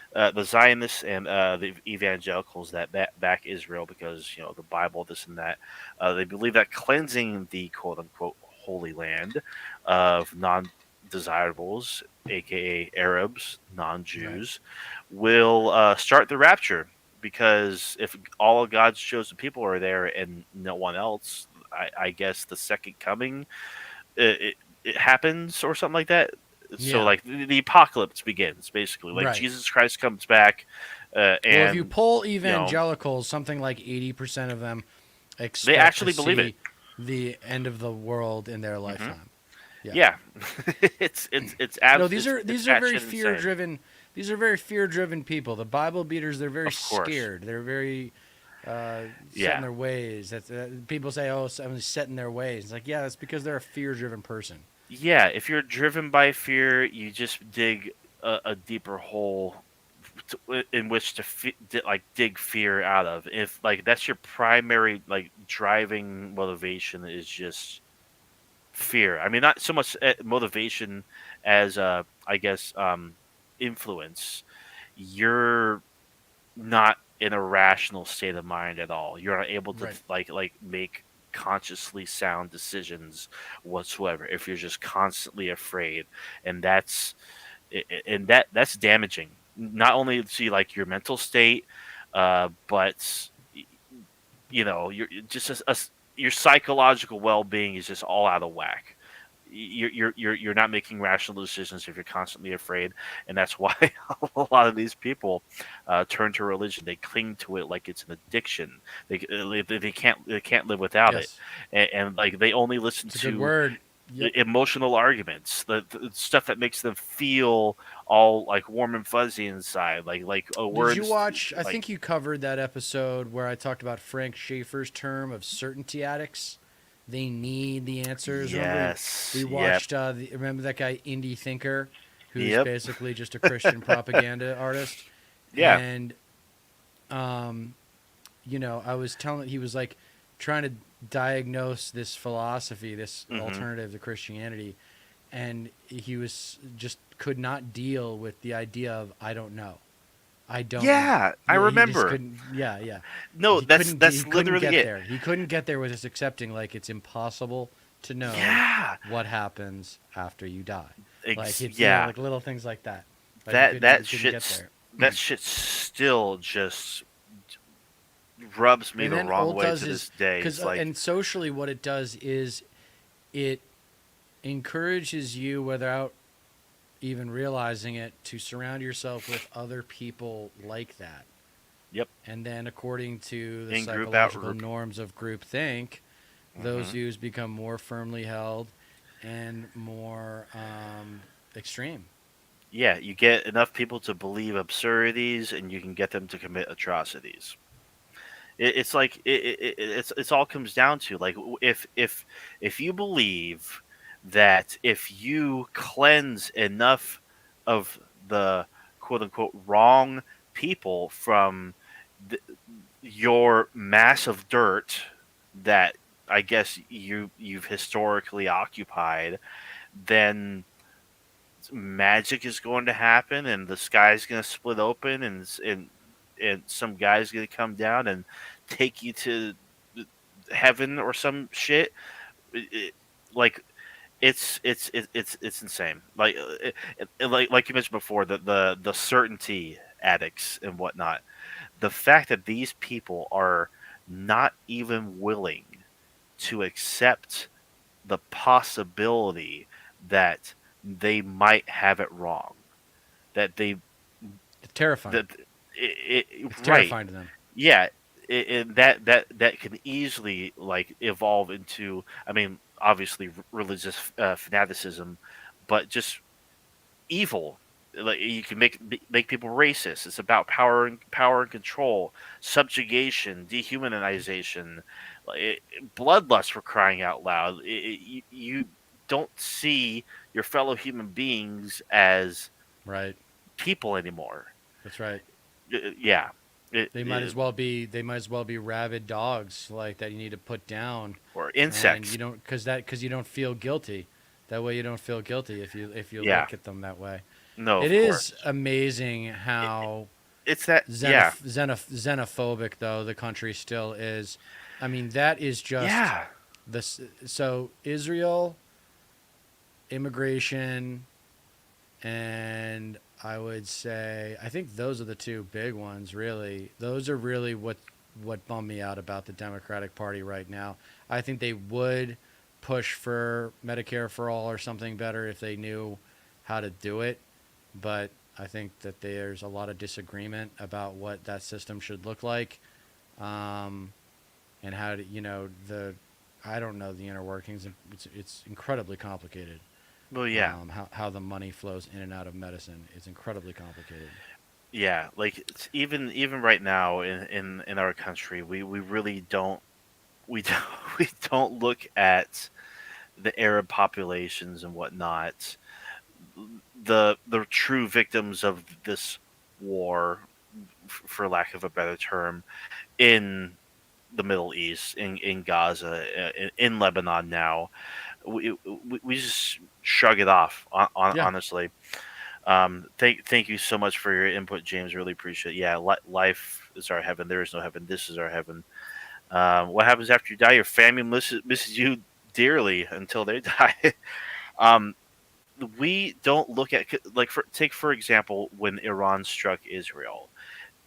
Zionists and the evangelicals that back Israel because the Bible, this and that, they believe that cleansing the quote unquote Holy Land of non-desirables, aka Arabs, Right. non-Jews, will start the rapture. Because if all of God's chosen people are there and no one else, I guess the second coming it happens or something like that. So Yeah. like the apocalypse begins basically. Like Right. Jesus Christ comes back, Well, if you and poll you know evangelicals, something like 80% of them they expect to actually believe it. see the end of the world in their Hmm. lifetime. Yeah. Yeah, it's No, it's these are very batshit fear insane. driven. These are very fear driven people. The Bible beaters, they're very Of course. scared. They're very set in Yeah, their ways. That's people say, "Oh, someone's set in their ways." It's like, yeah, that's because they're a fear driven person. yeah. If you're driven by fear, you just dig a deeper hole in which to like dig fear out of. If like that's your primary like driving motivation is just fear. I mean, not so much motivation as I guess influence. You're not in a rational state of mind at all. You're not able to Right. like make consciously sound decisions whatsoever if you're just constantly afraid, and that's damaging. Not only to like your mental state, but you're just your psychological well-being is just all out of whack. You're not making rational decisions if you're constantly afraid, and that's why a lot of these people turn to religion. They cling to it like it's an addiction. They can't live without it, Yes. and like they only listen It's a good to word. Yep. emotional arguments, the stuff that makes them feel all like warm and fuzzy inside, like Did you words watch? I like think you covered that episode where I talked about Frank Schaeffer's term of certainty addicts. They need the answers. Remember, we yes, yep, watched. Remember that guy, Indie Thinker, who's yep, basically just a Christian propaganda artist. yeah, And I was telling he was like trying to diagnose this philosophy, this hmm, alternative to Christianity, and he was just could not deal with the idea of I don't know. I don't know. yeah, I He just remember. couldn't. Yeah, yeah. No, that's He that's couldn't literally get it. there. He couldn't get there with just accepting like it's impossible to know Yeah, what happens after you die. Like it's yeah. like little things like that. Like That he that couldn't get shit's there. that shit still just rubs me And the then wrong all it way does to is this day. because It's like, and socially what it does is it encourages you without even realizing it to surround yourself with other people like that. yep, And then according to the in group, out psychological group. norms of groupthink, those Hmm. views become more firmly held and more extreme. Yeah, you get enough people to believe absurdities, and you can get them to commit atrocities. It's like it's all comes down to like if you believe that if you cleanse enough of the quote unquote wrong people from th- your mass of dirt that I guess you've historically occupied, then magic is going to happen, and the sky's going to split open, and some guy's going to come down and take you to heaven or some shit. Like It's insane. Like you mentioned before, the certainty addicts and whatnot. The fact that these people are not even willing to accept the possibility that they might have it wrong, that they It's terrifying. that It's right, terrifying to them. yeah, that can easily like evolve into, I mean, obviously religious fanaticism, but just evil. Like you can make people racist. It's about power and control, subjugation, dehumanization, bloodlust for crying out loud. You don't see your fellow human beings as Right. people anymore. That's right. Yeah, it, They might it, as well be. They might as well be rabid dogs like that. You need to put down, or and insects. you don't because you don't feel guilty. That way you don't feel guilty if you Yeah, look at them that way. no, It of is course. amazing It, how it's that. Yeah, xenophobic though the country still is. I mean that is just yeah. this. So Israel immigration and I would say I think those are the two big ones really. Those are really what bummed me out about the Democratic Party right now. I think they would push for Medicare for all or something better if they knew how to do it, but I think that there's a lot of disagreement about what that system should look like, um, and how to, the I don't know the inner workings. It's incredibly complicated. Well, yeah. How the money flows in and out of medicine is incredibly complicated. Yeah, like even right now in our country, we really we don't we don't look at the Arab populations and whatnot, the true victims of this war, for lack of a better term, in the Middle East, in Gaza, in Lebanon now. We just shrug it off, Yeah, honestly. Thank you so much for your input, James. Really appreciate it. Yeah, life is our heaven. There is no heaven. This is our heaven. What happens after you die? Your family misses you dearly until they die. um, we don't look at, like, take for example when Iran struck Israel.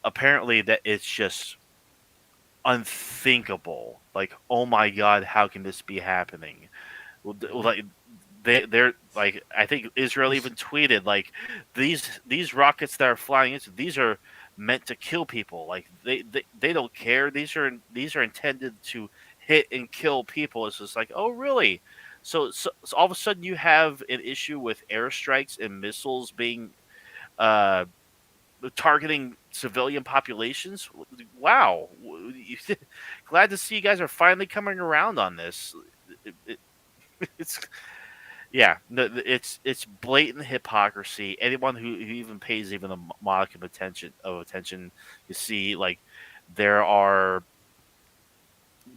Apparently, that it's just unthinkable. Like, oh my God, how can this be happening? Like they're like, I think Israel this even tweeted like, these rockets that are flying into, these are meant to kill people. Like they don't care. These are intended to hit and kill people. It's just like, oh really? So all of a sudden you have an issue with airstrikes and missiles being uh targeting civilian populations. Wow. Glad to see you guys are finally coming around on this. It, it's Yeah, no, it's blatant hypocrisy. Anyone who even pays even a modicum attention, you see, like, there are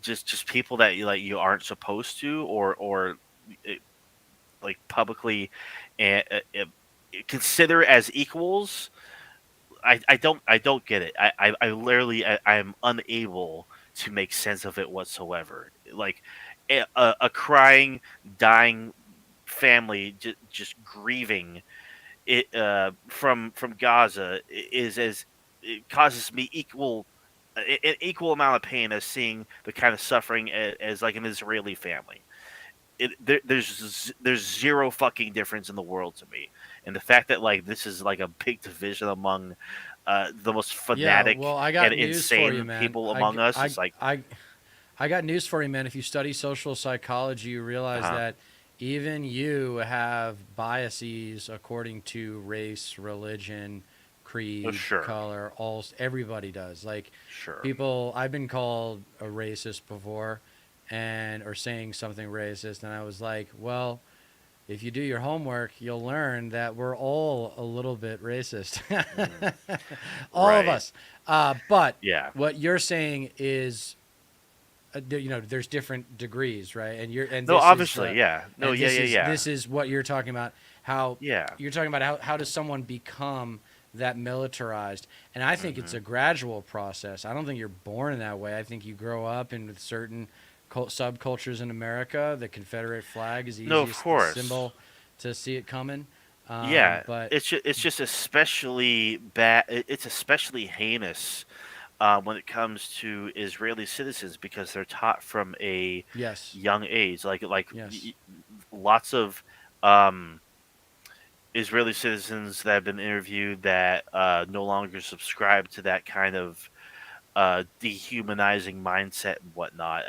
just people that you aren't supposed to, or eh, like publicly consider as equals. I don't get it. I literally I'm unable to make sense of it whatsoever. Like a crying, dying family just grieving it from Gaza is as it causes me an equal amount of pain as seeing the kind of suffering as like an Israeli family. There's zero fucking difference in the world to me, and the fact that like this is like a big division among the most yeah. fanatic Well, I and got news for you, insane man. people among us is like, I got news for you, man. If you study social psychology, you realize uh, that even you have biases according to race, religion, oh, creed, sure, color. All everybody does. Like sure, people, I've been called a racist before, and or saying something racist, and I was like, well, if you do your homework, you'll learn that we're all a little bit racist, hmm, all of right, us. But yeah, what you're saying is, there's different degrees, right? And no, obviously, yeah, no, yeah, yeah, yeah, this is what you're talking about. How yeah, you're talking about how does someone become that militarized? And I think it's hmm, a gradual process. I don't think you're born in that way. I think you grow up in with certain subcultures in America. The Confederate flag is the No, of easiest course. symbol to see it coming. Yeah, But it's just especially bad. It's especially heinous when it comes to Israeli citizens because they're taught from a yes, young age. yes, Lots of um, Israeli citizens that have been interviewed that no longer subscribe to that kind of dehumanizing mindset and whatnot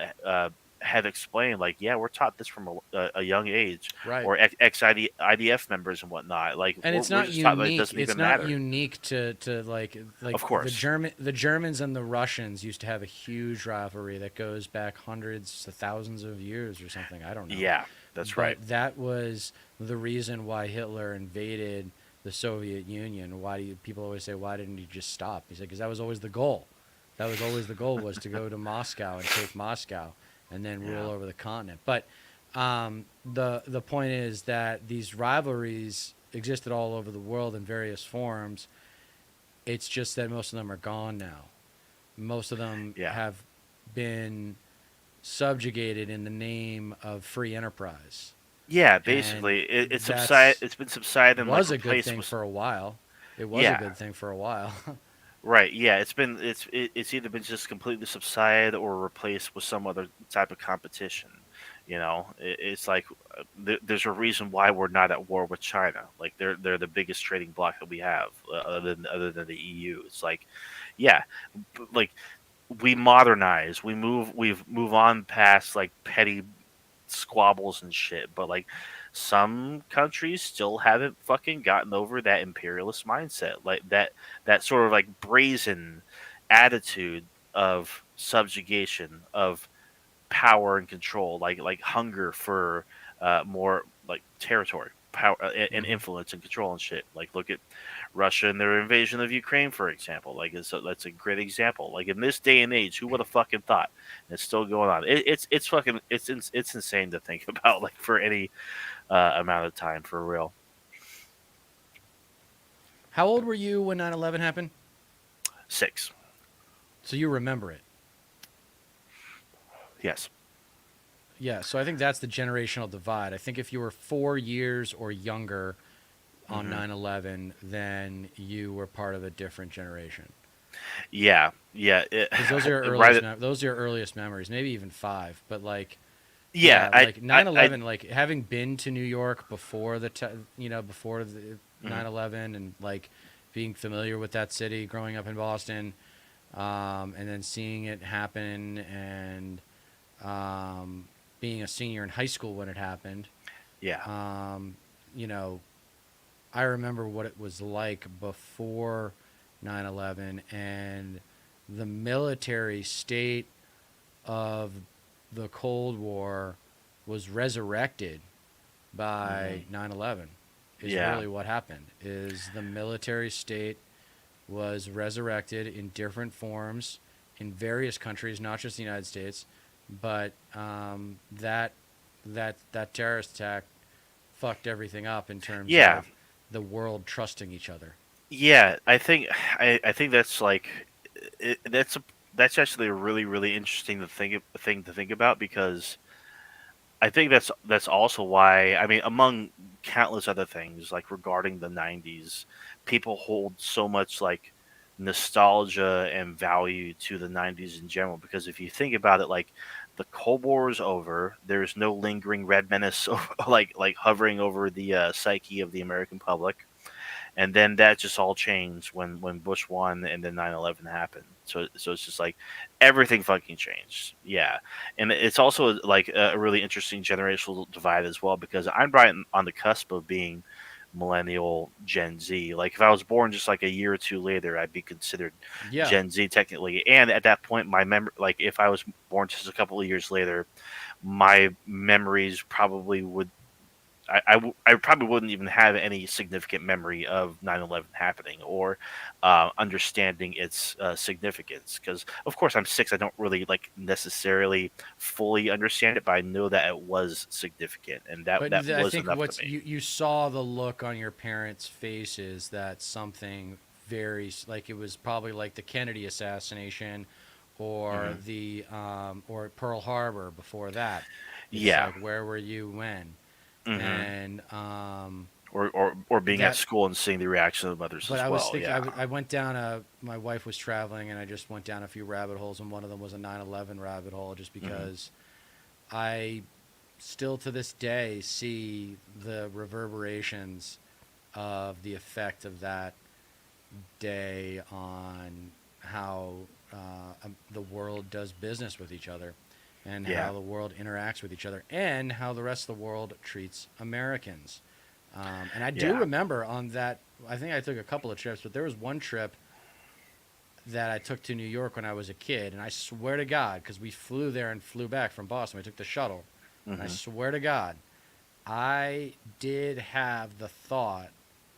have explained like, yeah, we're taught this from a young age, right. or ex IDF members and whatnot. Like And it's we're not just taught that it unique. doesn't It's even not matter. unique to like Of course, the Germans and the Russians used to have a huge rivalry that goes back hundreds to thousands of years or something. I don't know. yeah, that's right. But that was the reason why Hitler invaded the Soviet Union. Why do people always say, why didn't he just stop? He said, because that was always the goal. That was always the goal, was to go to Moscow and take Moscow and then rule Yeah, over the continent. But the point is that these rivalries existed all over the world in various forms. It's just that most of them are gone now. Most of them yeah, have been subjugated in the name of free enterprise, yeah. and Basically, it's subside. that's It's been subsided and like was a good replaced thing with. for a while. It was a Yeah, good thing for a while. right. Yeah, it's either been just completely subsided or replaced with some other type of competition. It's like there's a reason why we're not at war with China. Like they're the biggest trading bloc that we have, other than the EU. It's like, yeah, like we modernize, we've move on past like petty squabbles and shit, but like some countries still haven't fucking gotten over that imperialist mindset, like that sort of like brazen attitude of subjugation, of power and control, like hunger for more like territory, power, and hmm influence and control and shit. Like look at Russia and their invasion of Ukraine, for example. Like that's a great example. Like in this day and age, who would have fucking thought? And it's still going on. It's fucking it's insane to think about. Like for any amount of time, for real. How old were you when 9/11 happened? 6. So you remember it. Yes. Yeah, so I think that's the generational divide. I think if you were 4 years or younger on hmm 9/11, then you were part of a different generation. Yeah. Yeah. Because those are your Right. those are your earliest memories, maybe even five. But like, Yeah. yeah, like nine I. eleven, like having been to New York before before the Mhm. 9/11, and like being familiar with that city, growing up in Boston, and then seeing it happen, and um, being a senior in high school when it happened. Yeah. Um, you know, I remember what it was like before 9/11, and the military state of the Cold War was resurrected hmm by 9/11. Is Yeah. really what happened. Is the military state was resurrected in different forms in various countries, not just the United States, but that terrorist attack fucked everything up in terms Yeah. of the world trusting each other. Yeah, I think that's like that's actually a really interesting thing to think about, because I think that's also why, I mean, among countless other things like regarding the 90s, people hold so much like nostalgia and value to the 90s in general, because if you think about it, like the Cold War is over, there's no lingering red menace like hovering over the psyche of the American public, and then that just all changed when Bush won and then 9/11 happened. So it's just like everything fucking changed. Yeah, and it's also like a really interesting generational divide as well, because I'm right on the cusp of being millennial Gen Z. Like if I was born just like a year or two later, I'd be considered Yeah, Gen Z technically. And at that point, my memory, like if I was born just a couple of years later, my memories probably would I probably wouldn't even have any significant memory of 9/11 happening, or understanding its significance. Because of course I'm 6, I don't really like necessarily fully understand it, but I know that it was significant, and but that I was think enough to what's me. you saw the look on your parents' faces that something very like it was probably like the Kennedy assassination or Hmm. the or Pearl Harbor before that. It's Yeah. like, where were you when? Hmm. And Or being at that school and seeing the reaction of others but as I was well. thinking, Yeah. I went down my wife was traveling, and I just went down a few rabbit holes, and one of them was a 9/11 rabbit hole, just Hmm. because I still to this day see the reverberations of the effect of that day on how the world does business with each other, and Yeah. how the world interacts with each other, and how the rest of the world treats Americans. And I do Yeah. remember on that, I think I took a couple of trips, but there was one trip that I took to New York when I was a kid, and I swear to God, because we flew there and flew back from Boston, we took the shuttle, and I Hmm. swear to God, I did have the thought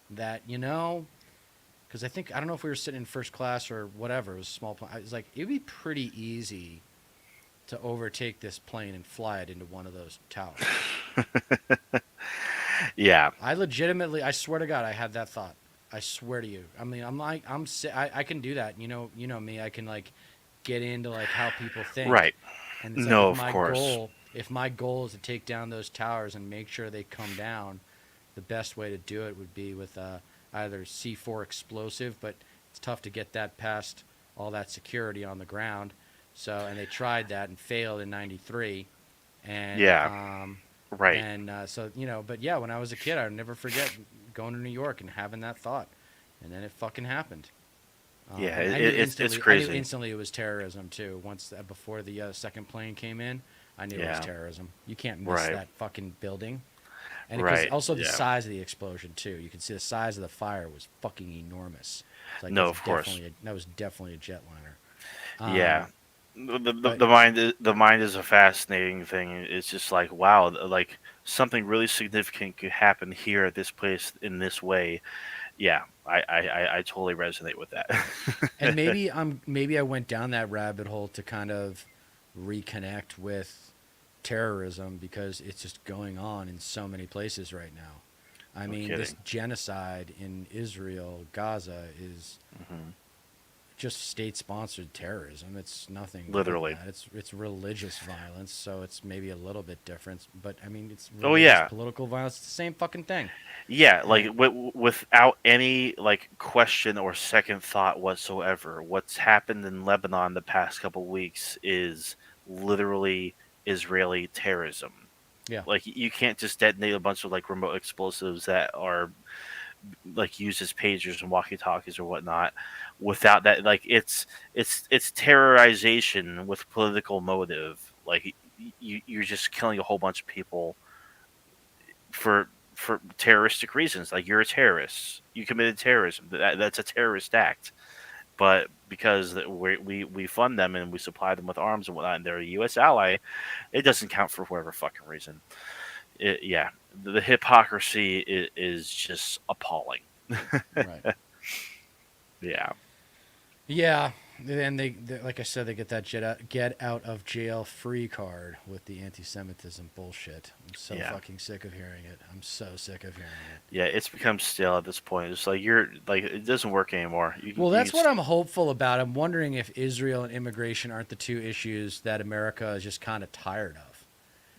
that, because I don't know if we were sitting in first class or whatever, it was a small plane. I was like, it'd be pretty easy to overtake this plane and fly it into one of those towers. Yeah. I swear to God, I had that thought. I swear to you. I mean, I can do that. You know me. I can like get into like how people think, Right. and it's like No, of course. if my goal is to take down those towers and make sure they come down, the best way to do it would be with either C4 explosive, but it's tough to get that past all that security on the ground. So, and they tried that and failed in '93, and Yeah. Right. but yeah, when I was a kid, I would never forget going to New York and having that thought, and then it fucking happened. Yeah. And It's I knew crazy. instantly it was terrorism too. Once before the second plane came in, I knew it was Yeah. terrorism. You can't miss Right. that fucking building. And because Right. also the Yeah. size of the explosion too, you can see the size of the fire was fucking enormous. It's like No, of course. that was definitely a jetliner. Yeah. Um, The but mind is a fascinating thing. It's just like wow, like something really significant could happen here at this place in this way. Yeah, I totally resonate with and that. maybe I went down that rabbit hole to kind of reconnect with terrorism because it's just going on in so many places right now. I No mean, this kidding. genocide in Israel, Gaza, is Hmm. just state-sponsored terrorism. It's nothing more than Literally. that. It's religious violence, so it's maybe a little bit different. But I mean, it's Oh religious yeah, political violence. It's the same fucking thing. yeah. Like And without any like question or second thought whatsoever, what's happened in Lebanon the past couple weeks is literally Israeli terrorism. yeah, Like you can't just detonate a bunch of like remote explosives that are like used as pagers and walkie talkies or whatnot without that. Like it's terrorization with political motive. Like you're just killing a whole bunch of people for terroristic reasons. Like you're a terrorist, you committed terrorism. That's a terrorist act. But because we fund them and we supply them with arms and whatnot, and they're a U.S. ally, it doesn't count for whatever fucking reason. Yeah, the hypocrisy is just appalling. right. Yeah, Yeah, and like I said, they get that get out of jail free card with the anti-Semitism bullshit. I'm so yeah, fucking sick of hearing it. I'm so sick of hearing it. yeah. It's become stale at this point. It's like you're like it doesn't work anymore. Well, that's what I'm hopeful about. I'm wondering if Israel and immigration aren't the two issues that America is just kind of tired of.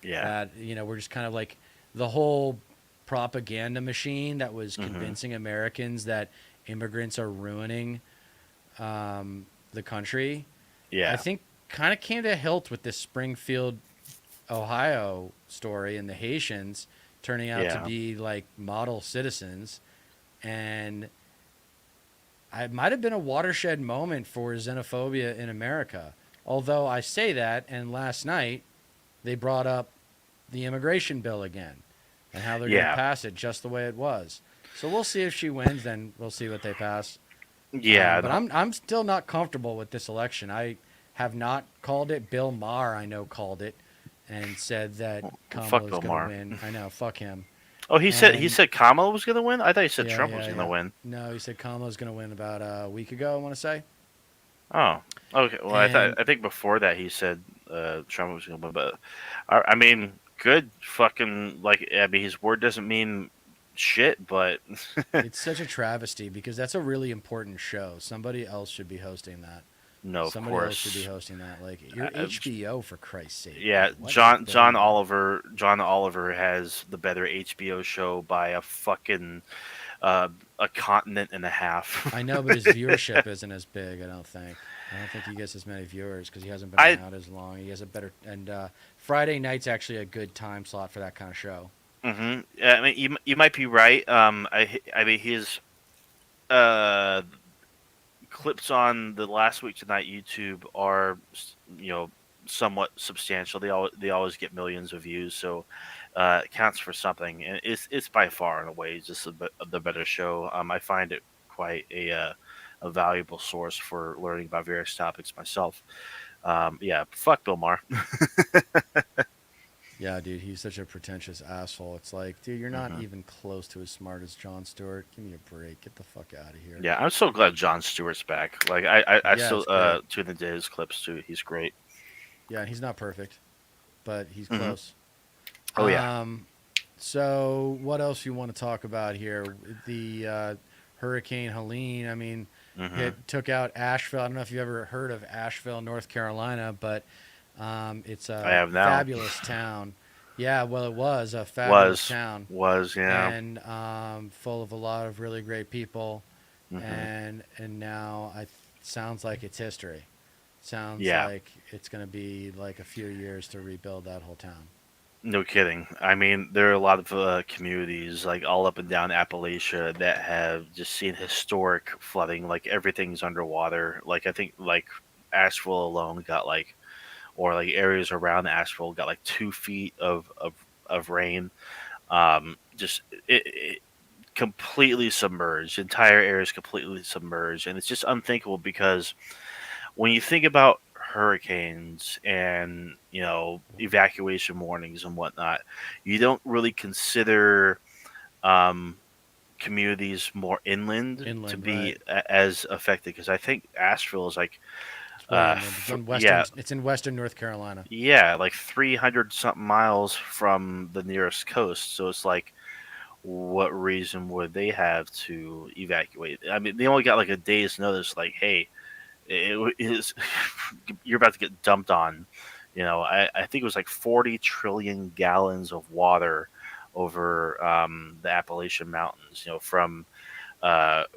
yeah, That we're just kind of like the whole propaganda machine that was hmm, convincing Americans that immigrants are ruining the country. I yeah, think kind of came to a hilt with this Springfield, Ohio story and the Haitians turning out to yeah, be like model citizens. And it might have been a watershed moment for xenophobia in America. Although I say that, and last night they brought up the immigration bill again and how they're going to yeah, pass it just the way it was. So we'll see if she wins, then we'll see what they pass. yeah. But I'm still not comfortable with this election. I have not called it. Bill Maher, I know, called it and said that Fuck Kamala is Bill going to Maher. win. I know, fuck him. Oh, he And said Kamala was gonna win. I thought he said yeah, Trump was yeah, gonna yeah. win. No, he said Kamala is going to win about a week ago, I want to say. Oh, okay. Well, And I think before that he said Trump was gonna win, but I mean, good fucking like I mean his word doesn't mean shit, but it's such a travesty because that's a really important show. Somebody else should be hosting that. No, of Somebody else should be course. hosting that. Like you're Uh, HBO for Christ's sake. Like yeah, what is John going on? Oliver. John Oliver has the better HBO show by a fucking uh, a continent and a half. I know, but his viewership isn't as big. I don't think. I don't think he gets as many viewers because he hasn't been I around as long. He has a better and Friday night's actually a good time slot for that kind of show. Yeah, I mean, you might be right. I mean, his uh, clips on the last week tonight YouTube are, you know, somewhat substantial. They always get millions of views, so it counts for something. And it's by far and away just the better show. I find it quite a valuable source for learning about various topics myself. Yeah, fuck Bill Maher. Yeah, dude, he's such a pretentious asshole. It's like, dude, you're not hmm even close to as smart as Jon Stewart. Give me a break. Get the fuck out of here. Yeah, I'm so glad Jon Stewart's back. Like I Yeah, still it's great. tune into his clips too. He's great. Yeah, and he's not perfect, but he's hmm close. Oh yeah. Um, so what else you want to talk about here? The Hurricane Helene. I mean, hmm hit took out Asheville. I don't know if you've ever heard of Asheville, North Carolina, but it's I a have now. fabulous town. Yeah, well, it was a fabulous Was town was yeah. and full of a lot of really great people. hmm And now sounds like it's history. Sounds Yeah. like it's going to be like a few years to rebuild that whole town. No kidding. I mean, there are a lot of communities like all up and down Appalachia that have just seen historic flooding. Like everything's underwater. Like I think like Asheville alone got like, or like areas around Asheville got like 2 feet of rain. Just it completely submerged. Entire areas completely submerged, and it's just unthinkable because when you think about hurricanes and evacuation warnings and whatnot, you don't really consider um, communities more inland to Inland, right? be as affected because I think Asheville is like It's way inland. It's on western. yeah, It's in western North Carolina. yeah, like 300 something miles from the nearest coast. So it's like, what reason would they have to evacuate? I mean, they only got like a day's notice. Like, hey, it is you're about to get dumped on. I think it was like 40 trillion gallons of water over the Appalachian Mountains.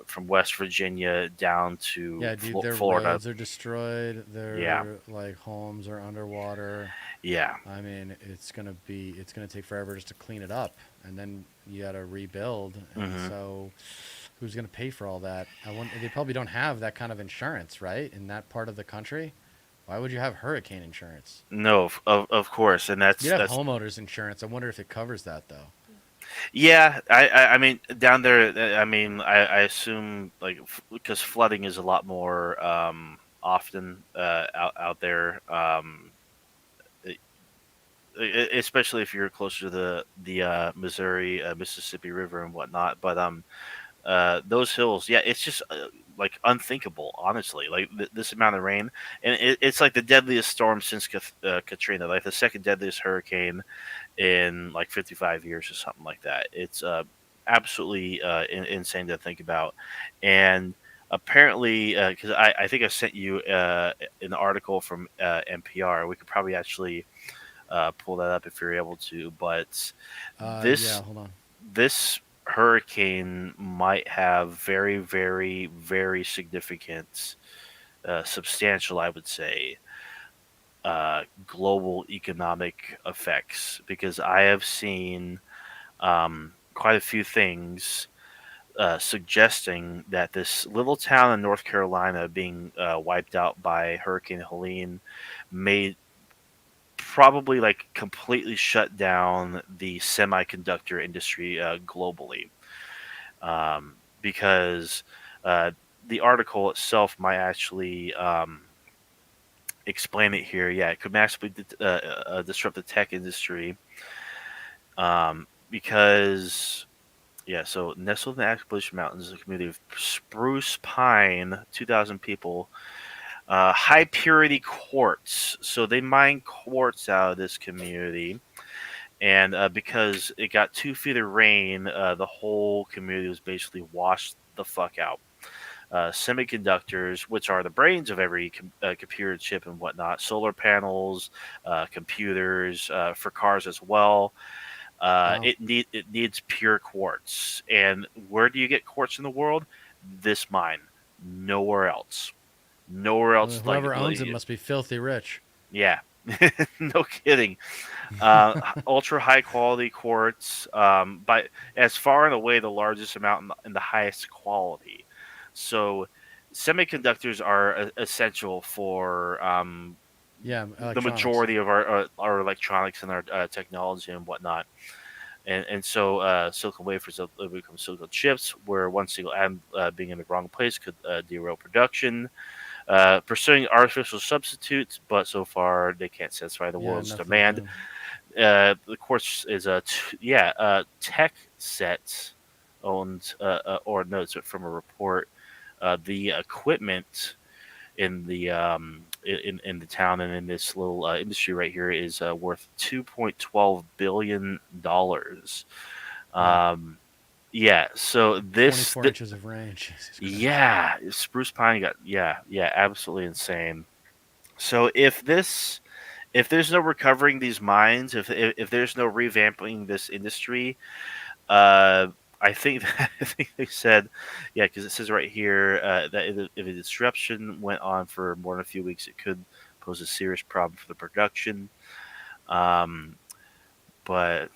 From West Virginia down to Yeah, dude, their Florida. roads are destroyed. Yeah, Their like homes are underwater. yeah. I mean, it's gonna take forever just to clean it up, and then you got to rebuild. And hmm so, who's gonna pay for all that? They probably don't have that kind of insurance, right? In that part of the country, why would you have hurricane insurance? No, of course, and You'd that's have that's homeowners insurance. I wonder if it covers that though. yeah. I mean down there. I mean I assume like because flooding is a lot more often out there. Especially if you're closer to the Missouri Mississippi River and whatnot. But those hills, yeah, it's just like unthinkable, honestly. Like this amount of rain, and it's like the deadliest storm since Katrina, like the second deadliest hurricane in like 55 years or something like that. It's absolutely insane to think about, and apparently, because I think I sent you an article from NPR. We could probably actually pull that up if you're able to. But Yeah, this hold on. this hurricane might have very, very, very significant, substantial, I would say, global economic effects because I have seen quite a few things suggesting that this little town in North Carolina being wiped out by Hurricane Helene may probably like completely shut down the semiconductor industry globally because uh, the article itself might actually explain it here. Yeah, it could massively disrupt the tech industry because yeah. So nestled in the Appalachian Mountains is a community of spruce pine, 2,000 people. High purity quartz. So they mine quartz out of this community, and because it got 2 feet of rain, the whole community was basically washed the fuck out. semiconductors, which are the brains of every computer chip and whatnot, solar panels, computers, for cars as well. Wow. It needs pure quartz. And where do you get quartz in the world? This mine, nowhere else. Nowhere Well, else. whoever owns it must be filthy rich. Yeah, no kidding. Ultra high quality quartz, by as far and away the largest amount and the highest quality. So, semiconductors are essential for Yeah, the electronics. majority of our electronics and our technology and whatnot. And so silicon wafers will become silicon chips, where one single atom being in the wrong place could derail production. Pursuing artificial substitutes, but so far they can't satisfy the Yeah, world's nothing's demand. doing. The course is tech set owned or notes from a report. The equipment in the town and in this little industry right here is worth $2.12 billion. Wow. Yeah, so 24 inches of range. Jesus Christ. yeah, spruce pine got yeah, absolutely insane. So if there's no recovering these mines, if there's no revamping this industry, uh, I think I think they said, yeah, because it says right here that if a disruption went on for more than a few weeks, it could pose a serious problem for the production. Um, but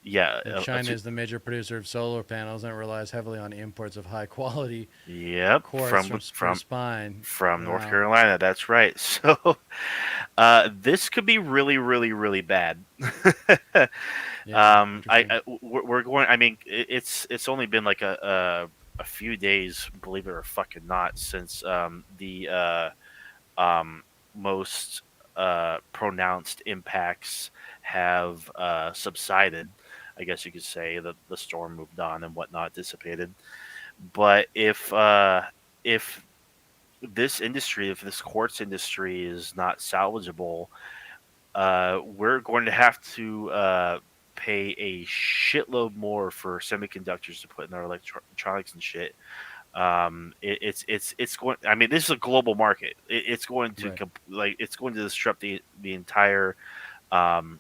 yeah, That China is the major producer of solar panels and relies heavily on imports of high quality yep, quartz from spruce pine. from North Wow. Carolina. That's right. So this could be really, really, really bad. Yeah, interesting. We're going. I mean, it's only been like a few days, believe it or fucking not, since the um, most pronounced impacts have subsided. I guess you could say that the storm moved on and whatnot, dissipated. But if this industry, if this quartz industry is not salvageable, we're going to have to pay a shitload more for semiconductors to put in our electronics and shit. It's going. I mean, this is a global market. It's going to Right. it's going to disrupt the entire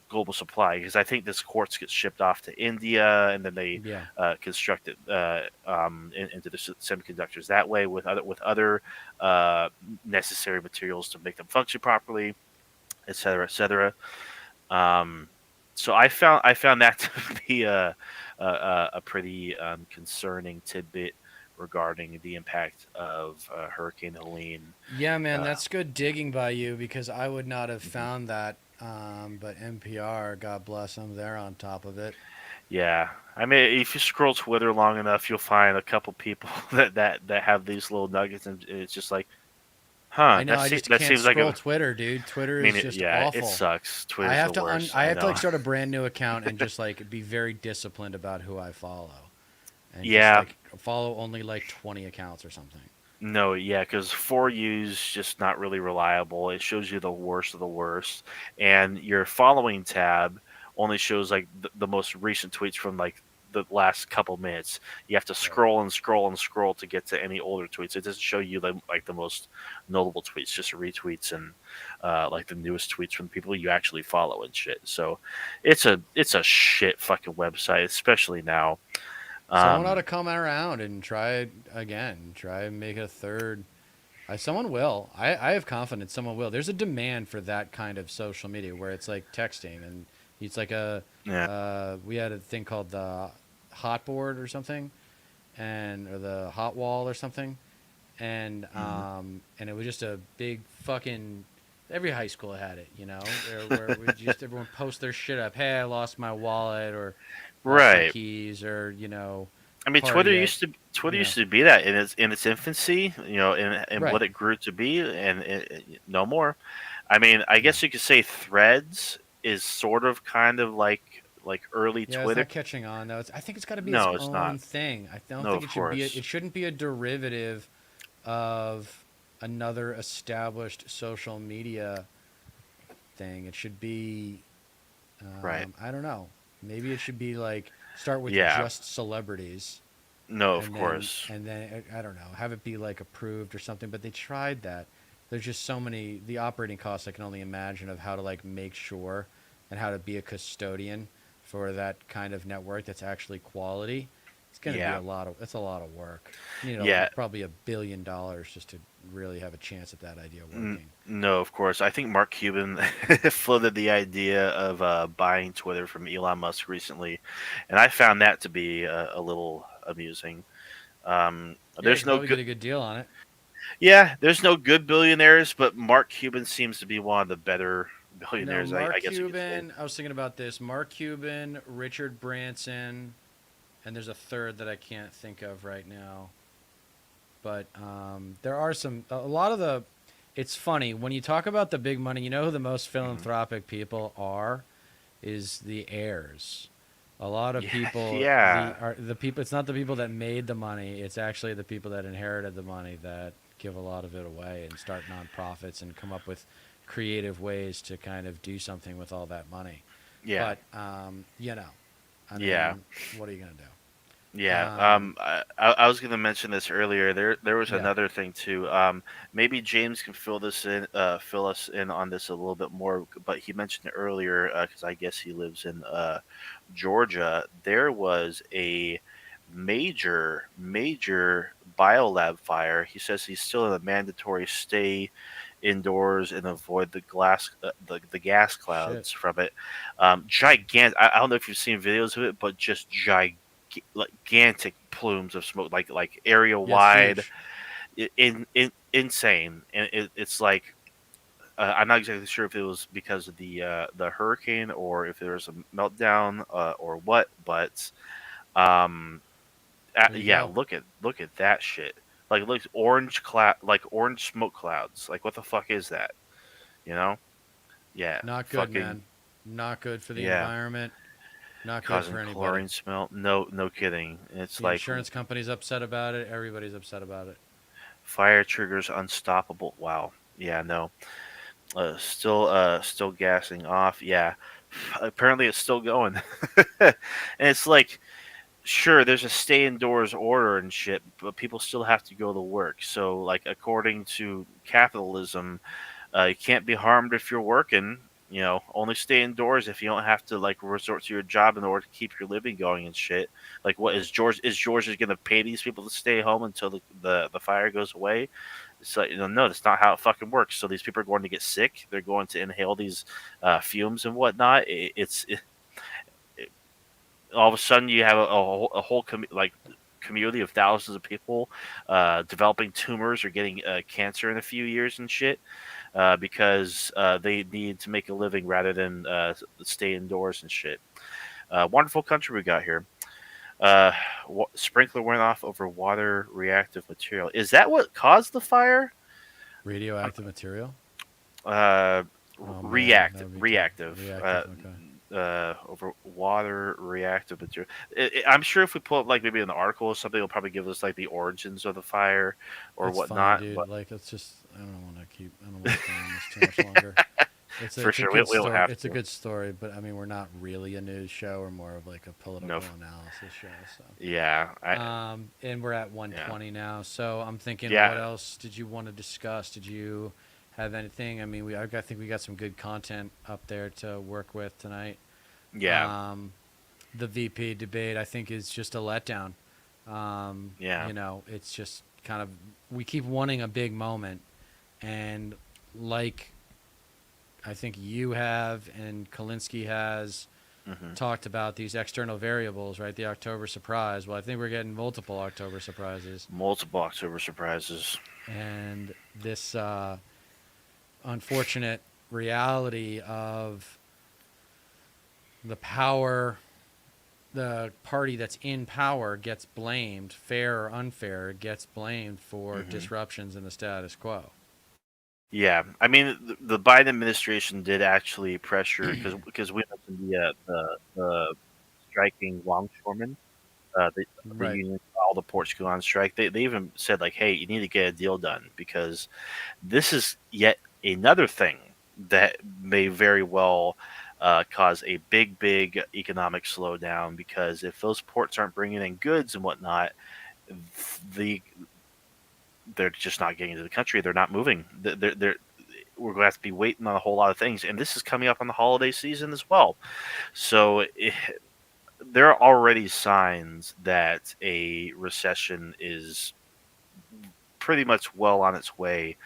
global supply, because I think this quartz gets shipped off to India and then they Yeah. construct it into the semiconductors that way with other uh, necessary materials to make them function properly, et cetera, et cetera. Um, so I found that to be a pretty concerning tidbit regarding the impact of Hurricane Helene. Yeah, man, Uh, that's good digging by you because I would not have mhm. found that. But NPR, God bless them, they're on top of it. Yeah, I mean, if you scroll Twitter long enough, you'll find a couple people that have these little nuggets, and it's just like, huh, I know, I just that can't seems like a. scroll Twitter, dude. Twitter I is mean, just yeah, it awful. sucks. Twitter's the worst. I I have to know. like start a brand new account and just like be very disciplined about who I follow and just Yeah, like follow only like 20 accounts or something. no, yeah, because for you's just not really reliable. It shows you the worst of the worst, and your following tab only shows like the most recent tweets from like the last couple minutes. You have to Right. scroll and scroll and scroll to get to any older tweets. It doesn't show you the most notable tweets, just retweets and like the newest tweets from people you actually follow and shit. So it's a shit fucking website, especially now. Someone ought Um, to come around and try it again. Try and make a third. Someone will. I have confidence someone will. There's a demand for that kind of social media where it's like texting and it's like a. yeah. We had a thing called the hot board or something, and or the hot wall or something, Mhm. and it was just a big fucking. Every high school had it, you know, where we just everyone post their shit up. Hey, I lost my wallet or lost my Right. keys or I mean, party at Twitter you know used to be that in its infancy, and right. what it grew to be, and no more. I mean, I Yeah. guess you could say Threads is sort of kind of like early Yeah, it's Twitter. not catching on though. I think it's got to be its No, it's own not. thing. I don't No, think of it should be. course. It shouldn't be a derivative of another established social media thing. It should be. Right. I don't know. Maybe it should be like start with Yeah. just celebrities No, of and then course. I don't know, have it be like approved or something. But they tried that. There's just so many the operating costs I can only imagine of how to like make sure and how to be a custodian for that kind of network that's actually quality. It's going to be Yeah, a lot of it's a lot of work. You need yeah. probably $1 billion just to really have a chance at that idea working. No, of course. I think Mark Cuban floated the idea of buying Twitter from Elon Musk recently, and I found that to be a little amusing. Yeah, you There's could no probably good, get a good deal on it. yeah, there's no good billionaires, but Mark Cuban seems to be one of the better No, billionaires. I Mark guess you could say. Cuban. I was thinking about this. Mark Cuban, Richard Branson, and there's a third that I can't think of right now. But there are some. A lot of the. It's funny when you talk about the big money. You know who the most Mhm. philanthropic people are? Is the heirs. A lot of Yeah, people. yeah, The people. It's not the people that made the money. It's actually the people that inherited the money that give a lot of it away and start nonprofits and come up with creative ways to kind of do something with all that money. yeah, But I yeah. mean, what are you gonna do? Yeah, Um, I was going to mention this earlier. There was yeah, another thing too. Maybe James can fill us in on this a little bit more. But he mentioned it earlier because I guess he lives in Georgia. There was a major biolab fire. He says he's still in a mandatory stay indoors and avoid the gas shit. clouds from it. Gigantic. I don't know if you've seen videos of it, but just gigantic plumes of smoke, like area Yes, wide, huge. insane. And it's like I'm not exactly sure if it was because of the hurricane or if there was a meltdown or what, but um, There you yeah, go. look at that shit. Like it looks orange cloud, like orange smoke clouds. Like what the fuck is that? You know? Yeah, Not good, fucking man. Not good for the yeah, environment. Not good causing for anybody. chlorine smell. No, no kidding. It's The like insurance company's upset about it. Everybody's upset about it. fire triggers unstoppable. Wow. Yeah, no. Still gassing off. Yeah. Apparently it's still going. And it's like sure there's a stay indoors order and shit, but people still have to go to work. So like according to capitalism, you can't be harmed if you're working. Only stay indoors if you don't have to like resort to your job in order to keep your living going and shit. Like, what is George? Is George going to pay these people to stay home until the fire goes away? So no, that's not how it fucking works. So these people are going to get sick. They're going to inhale these fumes and whatnot. All of a sudden you have a whole community of thousands of people developing tumors or getting cancer in a few years and shit because they need to make a living rather than stay indoors and shit. Wonderful country we got here. Uh, Sprinkler went off over water reactive material. Is that what caused the fire? Um, Radioactive material. Uh, Oh man, that react would be tough. reactive. Reactive. Okay. Over water reactive material. I'm sure if we pull up like maybe an article or something, it'll probably give us like the origins of the fire or It's fine, whatnot. But dude. Like, it's just I don't want to keep. I don't want to stay on this too much longer. for It's a sure, we, good we don't story. have It's a to. good story, but I mean, we're not really a news show. We're more of like a No. political analysis show. So, Yeah. and we're at Yeah. 120 now. So I'm thinking, what Yeah. else did you want to discuss? Did you have anything? I mean, I think we got some good content up there to work with tonight. Yeah. Um, the VP debate, I think, is just a letdown. Yeah. It's just kind of we keep wanting a big moment, and like I think you have and Kalinsky has Hmm. talked about these external variables, right? The October surprise. Well, I think we're getting multiple October surprises, Multiple October surprises. and this unfortunate reality of the power, the party that's in power gets blamed, fair or unfair, gets blamed for Hmm. disruptions in the status quo. Yeah. I mean, the Biden administration did actually pressure because we mentioned the striking longshoremen. The Right. union, all the ports go on strike. They even said like, "Hey, you need to get a deal done because this is yet another thing that may very well cause a big economic slowdown. Because if those ports aren't bringing in goods and whatnot, the they're just not getting into the country. They're not moving. We're going to have to be waiting on a whole lot of things, and this is coming up on the holiday season as well. So there are already signs that a recession is pretty much well on its way.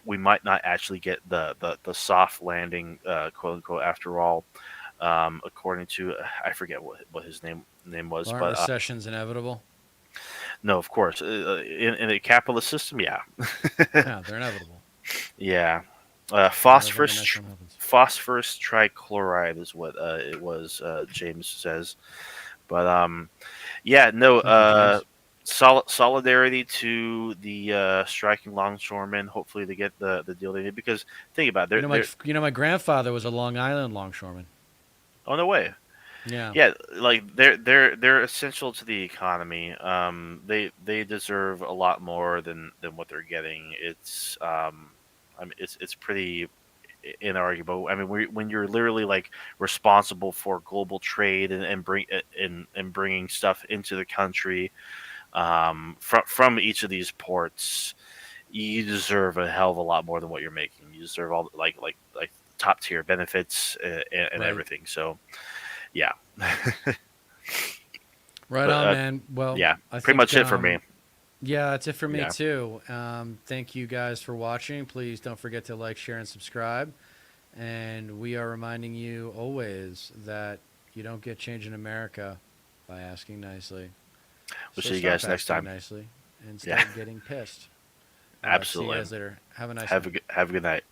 We might not actually get the soft landing, quote unquote, after all. According to I forget what his name was, Well, aren't but recessions inevitable? no, of course, in a capitalist system, yeah, Yeah, they're inevitable. yeah. Not as long as nothing happens. Phosphorus trichloride is what it was. James says, but yeah, no. Thank you, James. Solidarity to the striking longshoremen. Hopefully, they get the deal they need. Because think about it, My grandfather was a Long Island longshoreman. oh no way. Yeah, Yeah, like they're essential to the economy. They deserve a lot more than what they're getting. I mean, it's pretty inarguable. I mean, when you're literally like responsible for global trade and bringing stuff into the country, from each of these ports, you deserve a hell of a lot more than what you're making. You deserve all like top tier benefits and right. everything. So yeah. Right But on, man. Well, yeah, I pretty think much it for me. yeah, that's it for me Yeah, too. Thank you guys for watching. Please don't forget to like, share, and subscribe. And we are reminding you always that you don't get change in America by asking nicely. we'll So see you stop guys next asking time. nicely and Yeah, start getting pissed. All right, see you absolutely. guys later. Have a nice night. Have a good night.